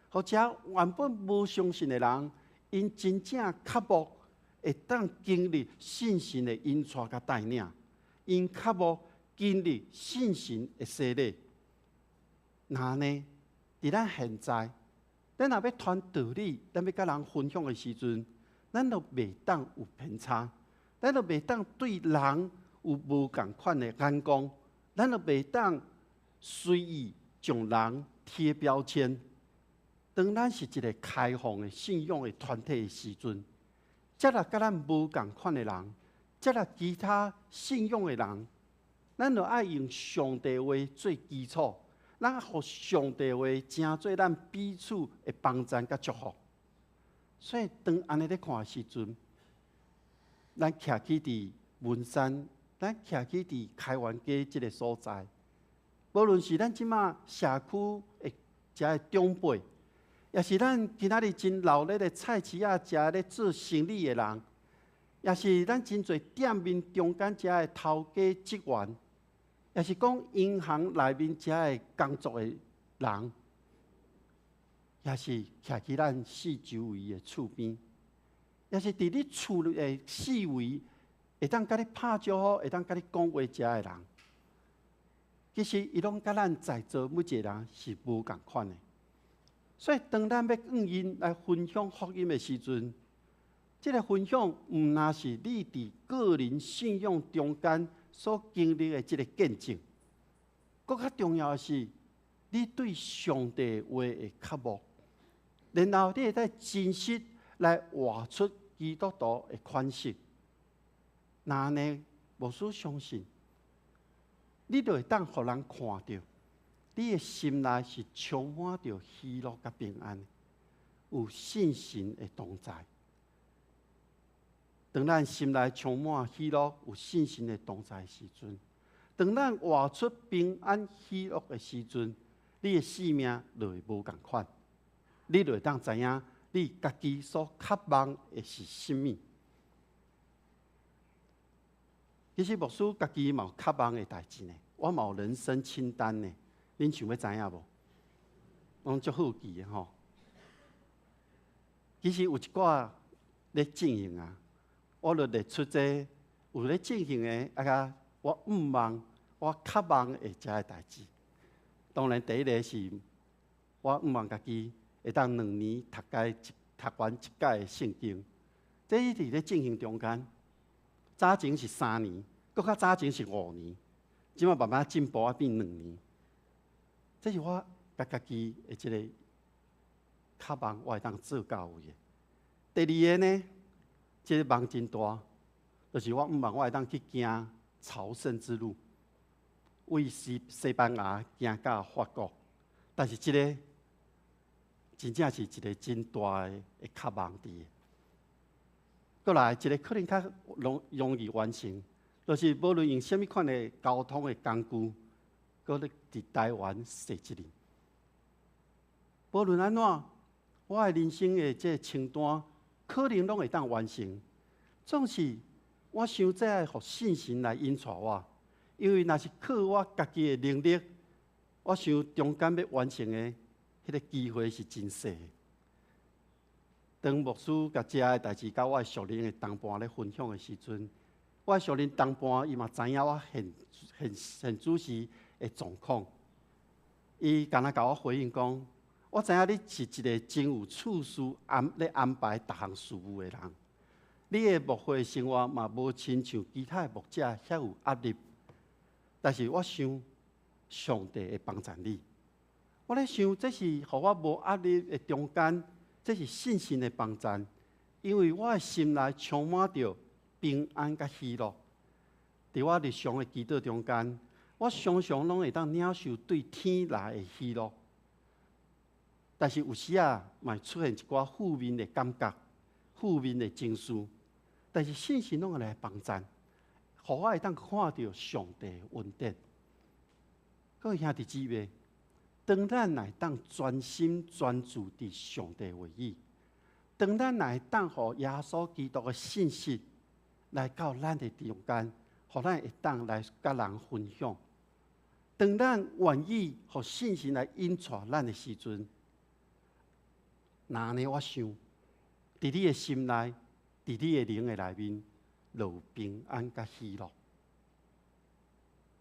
互遮原本无相信的人，因真正渴慕会当经历信心的引带甲带领，因渴慕经历信心的洗礼。那呢？伫咱现在，咱若要传道理，咱要甲人分享的时阵，咱就袂当有偏差，咱就袂当对人有无共款的眼光，咱就袂当随意将人贴标签。当咱是一个开放的信仰的团体的时阵，接纳甲咱无共款的人，接纳其他信仰的人，咱就爱用上帝话做基础。咱互上帝话成做咱彼此的帮助甲祝福，所以当安尼咧看的时阵，咱徛起伫文山，咱徛起伫开源街即个所在，无论是咱即马社区的遮的长辈，也是咱今仔日真劳力的菜市仔遮咧做生意的人，也是咱真侪店面中间遮的头家职员。也是讲银行内面遮的工作的人，也是徛伫咱四周围的厝边，也是伫你厝的四围，会当甲你拍招呼，会当甲你讲话遮的人。其实伊拢甲咱在座每一个人是无共款的。所以当咱要用因来分享福音的时阵，这个分享毋单是你伫个人信仰中间所经历的这个见证，更较重要的是，你对上帝话的渴慕，然后你会在真实来活出基督徒的款式。那呢，牧师相信，你就会当互人看到，你的心内是充满着喜乐甲平安，有信心的同在。当咱心内充满喜乐、有信心的同在时阵，当咱活出平安喜乐的时阵，你的生命就会无共款。你就会当知影，你家己所渴望的是甚物。其实牧师家己嘛有渴望的代志呢，我嘛有人生清单呢。恁想要知影无？拢足好记的吼。其实有一寡咧进行啊。我就列出这有咧进行的我愿望、我渴望的遮个代志。当然，第一个是我愿望家己会当2年读完一届的圣经。这一直咧进行中间，早前是3年，搁较早前是5年，即马慢慢进步变2年。这是我家己的一个渴望，我会当做到位的。第二个呢？这个梦真大，就是我我会当去行朝圣之路，为西班牙行到法国。但是这个真正是一个真大的渴望伫。过来，一个可能较容易完成，就是无论用什么款的交通的工具，搁咧伫台湾踅一年。无论安怎，我的人生的这清单。可能拢会当完成，总是我想这爱互信心来引带我，因为若是靠我家己的能力，我想中间要完成的迄个机会是真细。当牧师甲遮个代志甲我的属灵的同伴咧分享的时阵，我的属灵同伴伊嘛知影我很仔细的状况，伊敢若甲我回应讲。我知影你是一个真有处事咧安排各项事务的人，你的牧会生活嘛无亲像其他的牧者遐有压力，但是我想上帝会帮助你。我咧想，这是互我无压力的中间，这是信心的帮助，因为我的心内充满着平安甲喜乐。伫我日常的祈祷中间，我常常拢会当领受对天来的喜乐。但是有时啊，嘛出现一寡负面的感觉、负面的情绪。但是信心拢会来帮助，互我会当看到上帝的恩典。各位兄弟姊妹，当咱来当专心专注伫上帝的话语，当咱来当互耶稣基督的信息来到咱的中间，互咱会当来甲人分享。当咱愿意互信心来引带咱的时阵，那呢？我想，伫你的心内，伫你的灵的内面，就有平安甲喜乐。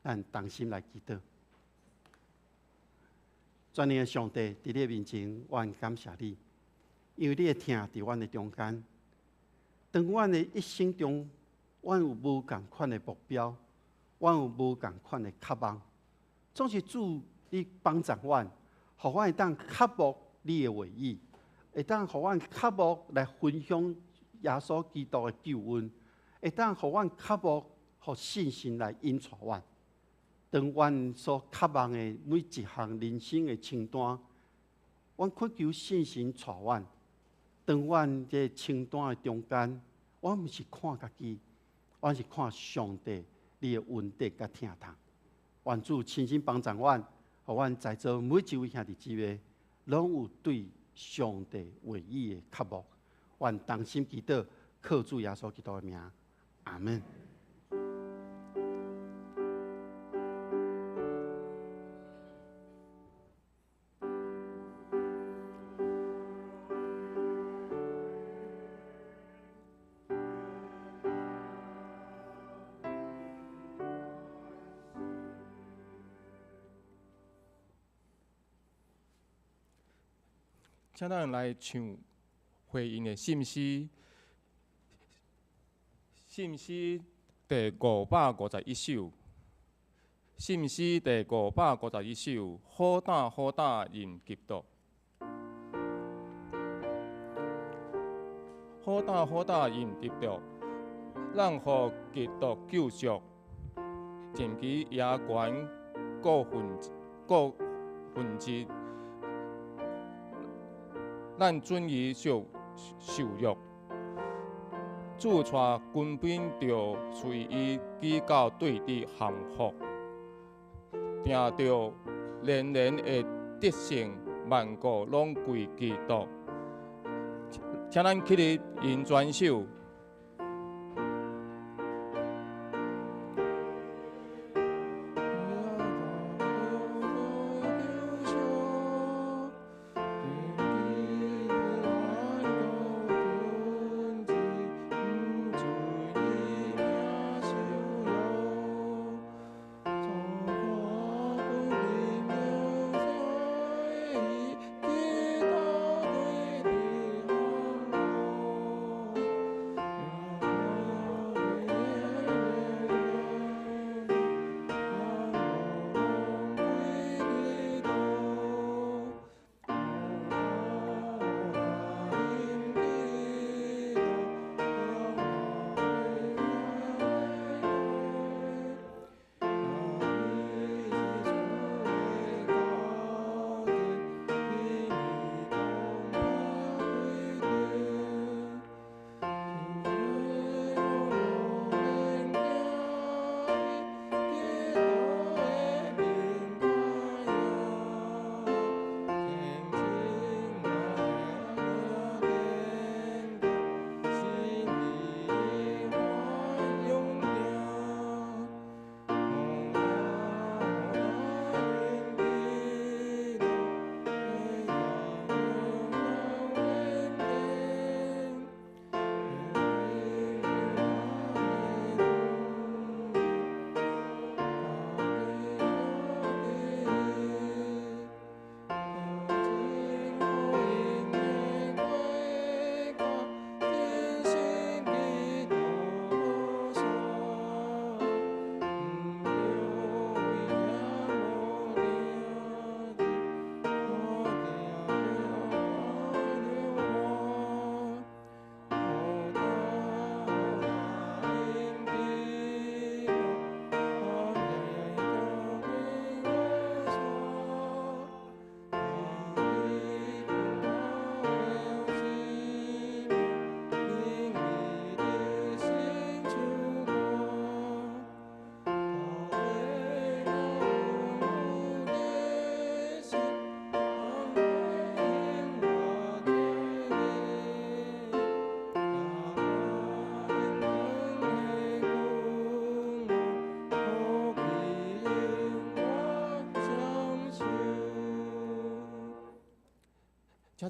咱同心来祈祷。全能的上帝，伫你的面前，我感谢你，因为你的听伫阮的中间。当阮的一生中，阮有无共款的目标，阮有无共款的渴望，总是主你帮助阮，互阮会当克服你的话语，会当互阮克服来分享耶稣基督的救恩，会当互阮克服互信心来引带阮。当阮所渴望的每一项人生的清单，阮恳求信心带阮。当阮这清单的中间，阮毋是看家己，阮是看上帝你的恩德甲疼痛。愿主亲身帮助阮，互阮在座每一位兄弟姊妹，拢有对上帝话语的渴慕。愿同心祈祷，靠主耶稣基督的名，阿门。请咱来唱回应的信息，信息第551首，信息第551首，好打好打认基督，好打好打认基督，咱互基督救赎，前期野权各分子。咱准伊受辱，主带军兵着随伊举到对敌降服，定着连连的得胜，万国拢归基督。请咱起立吟全首。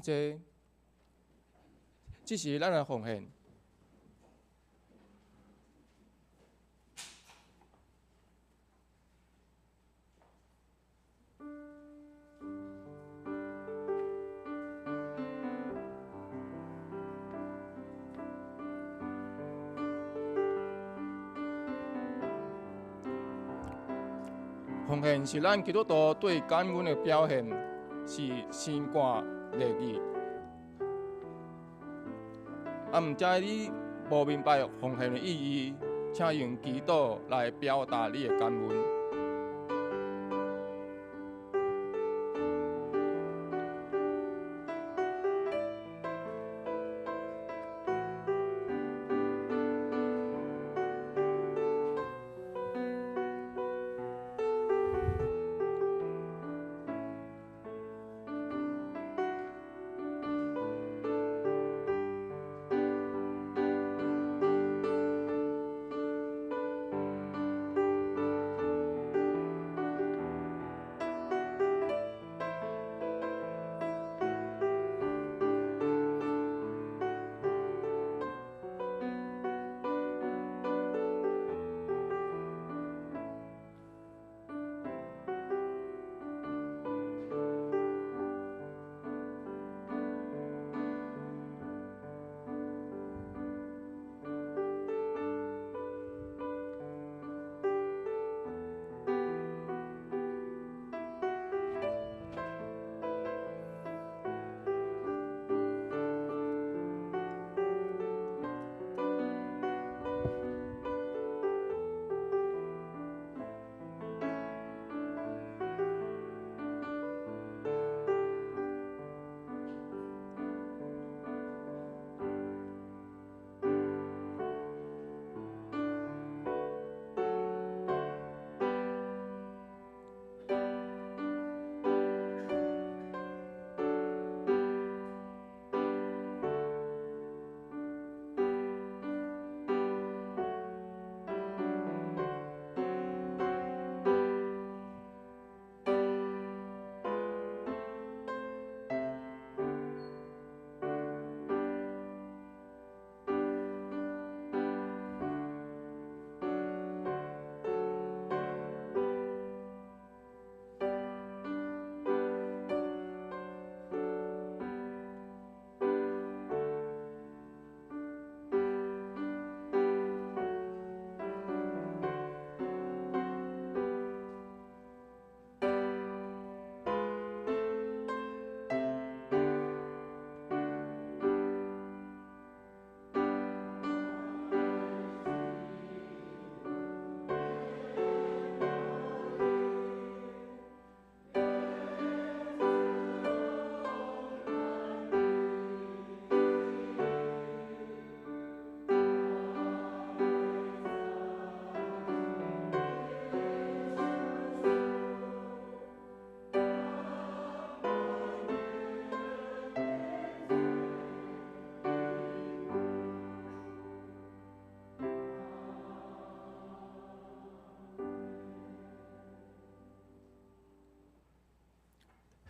请坐。这是咱的奉献。奉献是咱基督徒对感恩的表现，是新歌礼仪。毋知你无明白奉献的意义，请用祈祷来表达你的感恩。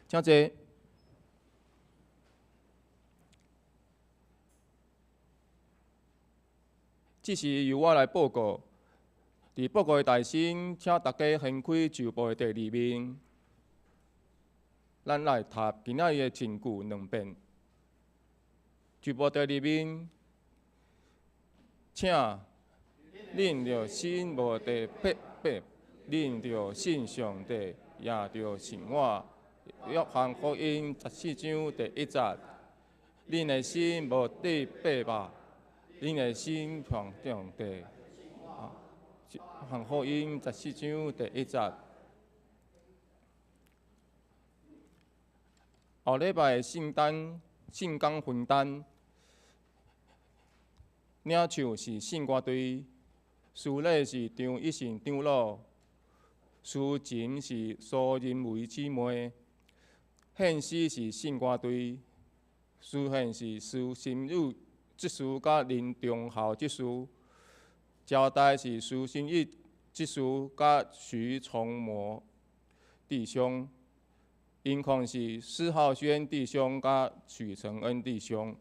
请坐。这是由我来报告。伫报告的大心，请大家掀开就报的第2面。咱来读今仔日的真句2遍。就报第2面，请恁着信无地白白，恁着信上帝，也着信我。约翰福音14章第1节，恁的心无地白吧，恁的心向上帝。约翰福音14章第1节。后礼拜的圣工分担，领唱是圣歌队，司礼是张一信长老，司琴是苏仁维姊妹。献诗是圣歌队，司献是苏心友执事甲林中孝执事，招待是苏心义执事甲徐崇模弟兄，因况是施浩轩弟兄甲许承恩弟兄。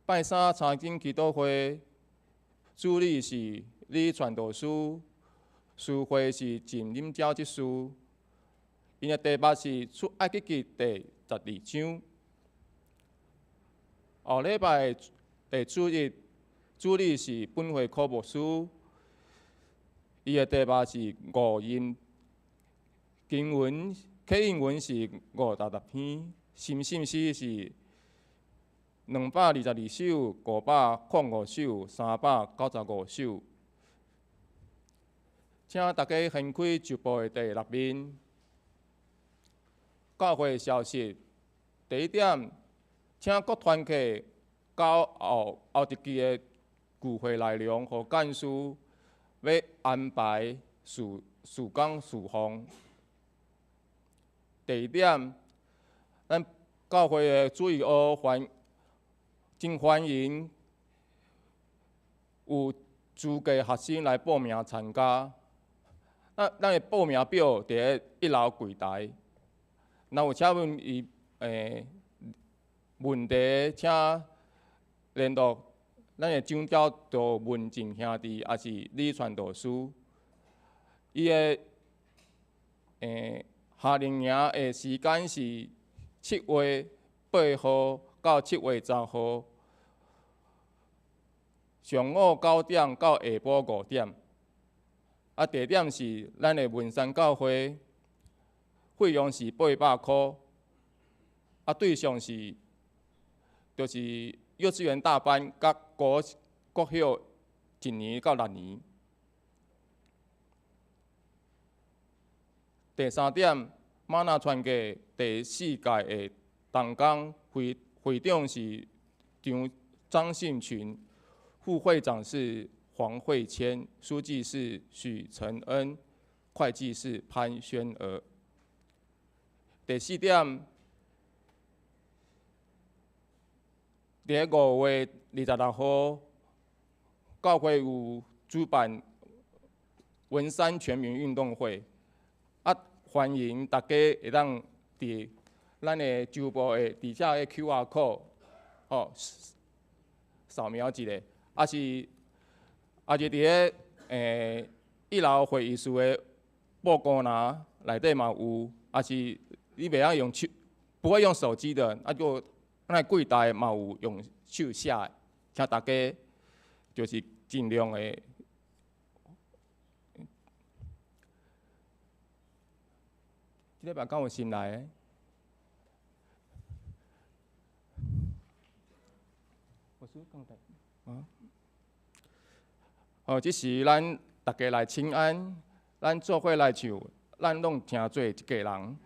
拜三参经祈祷会，主理是李传道师，司会是陈林昭执事。因的题目是出埃及记第12章。后礼拜第主日，主理是本会科牧师，伊的题目是五音。经文课英文是560篇，心诗是222首、505首、395首。请大家掀开旧报的第6面。教会消息，第一点，请各团契到后一期的聚会内容和干事要安排事工事项。第二点，咱教会的主义真欢迎有资格学生来报名参加。咱的报名表伫咧1楼柜台。若有请问问题，请联络咱的长教导文静兄弟，也是李传道师。伊的夏令营的时间是7月8号到7月10号，上午9点到下晡5点。啊，地点是咱的文山教会。费用是800块，啊，对象是就是幼稚园大班甲国小1年到6年。第三点，马纳传记第4届的动工会长是张信群，副会长是黄慧谦，书记是许承恩，会计是潘宣娥。第4点，伫5月26号，教会有主办文山全民运动会，啊，欢迎大家会当伫咱的周报的底下的 QR code， 吼，扫描一下，伫咧1楼会议室的报告栏内底嘛有，是。你袂晓用手，不会用手机的，就那柜台嘛有用手写的，请大家就是尽量的。即礼拜敢有新来的？即时咱大家来请安，咱做伙来唱，咱拢听做一家人。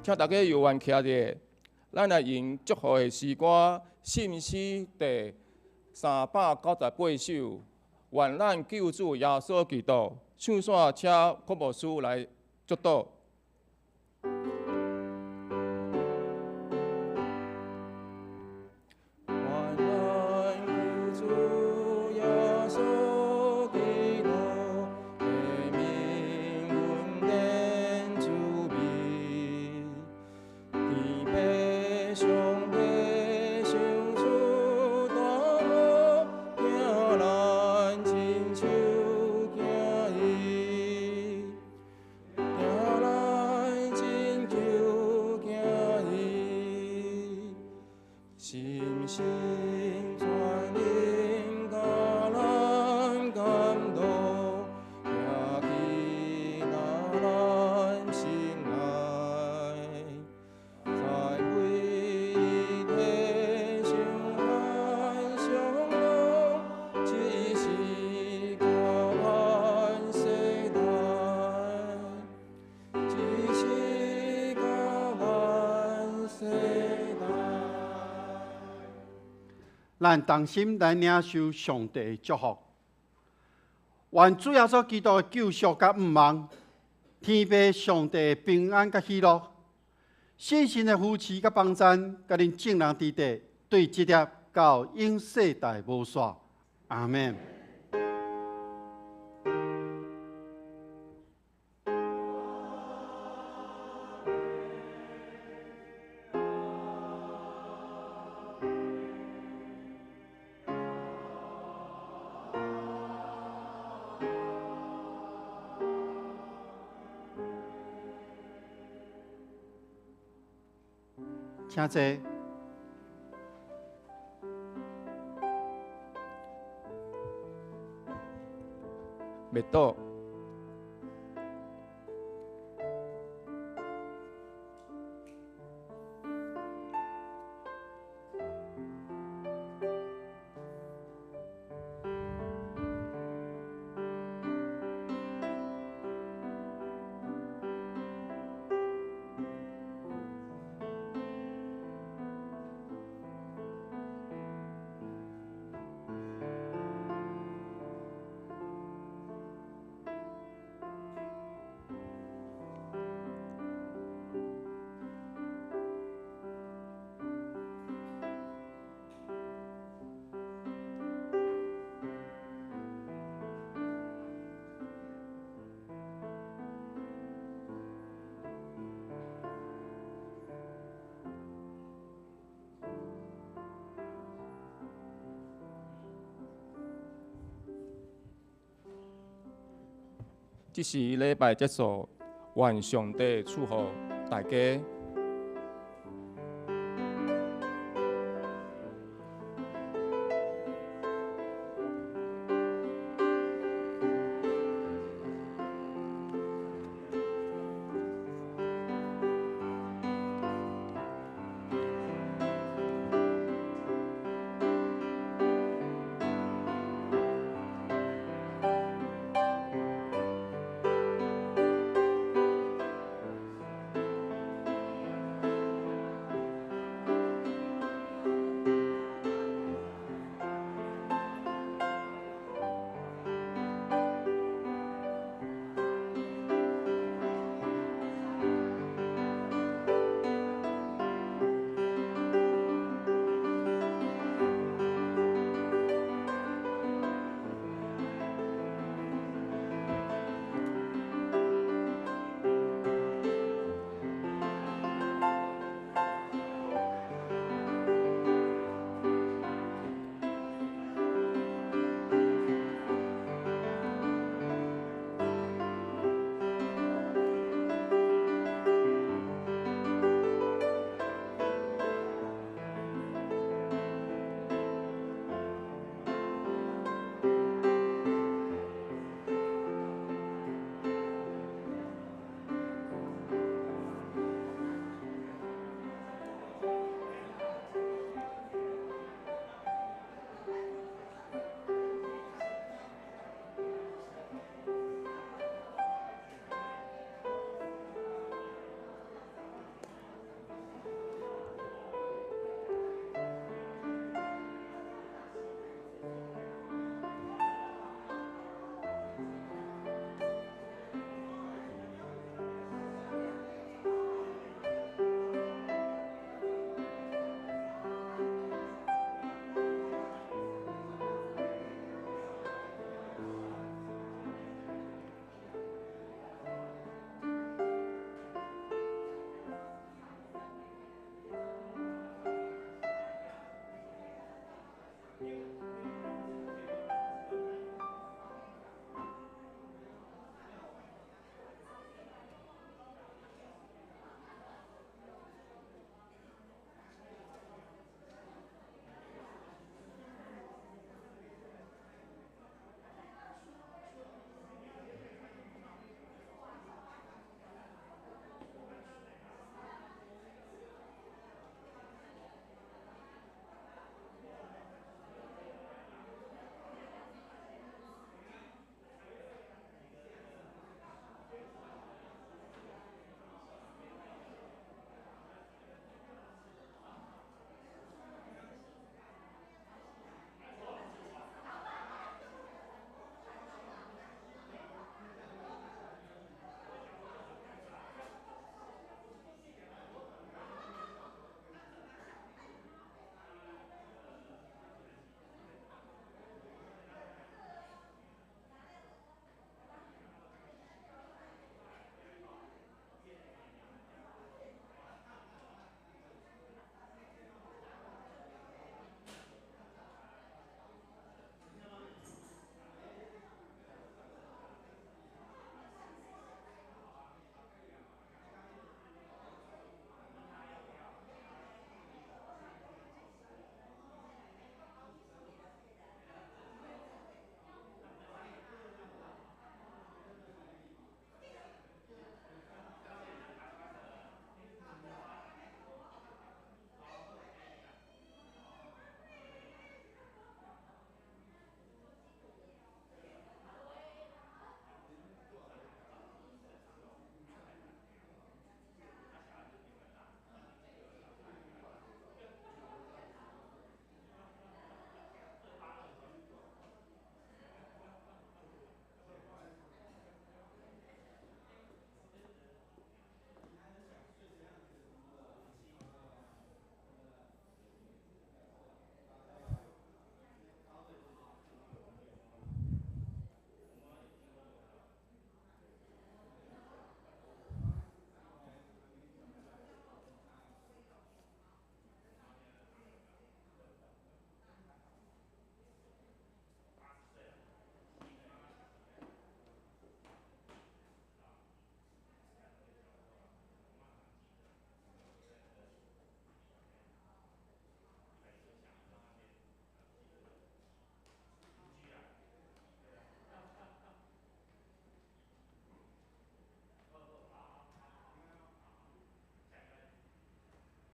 请大家有缘徛者，咱来用祝福的诗歌，信诗第398首，愿咱救主耶稣基督。唱线请郭牧师来祝祷。咱同心来领受上帝的祝福。愿主耶稣基督的救赎甲毋忘，天父上帝的平安甲喜乐，信心的扶持甲帮赞，甲恁众人伫地，对这粒到永世代无煞。阿门。请坐。灭祷。这是礼拜结束，愿上帝祝福大家。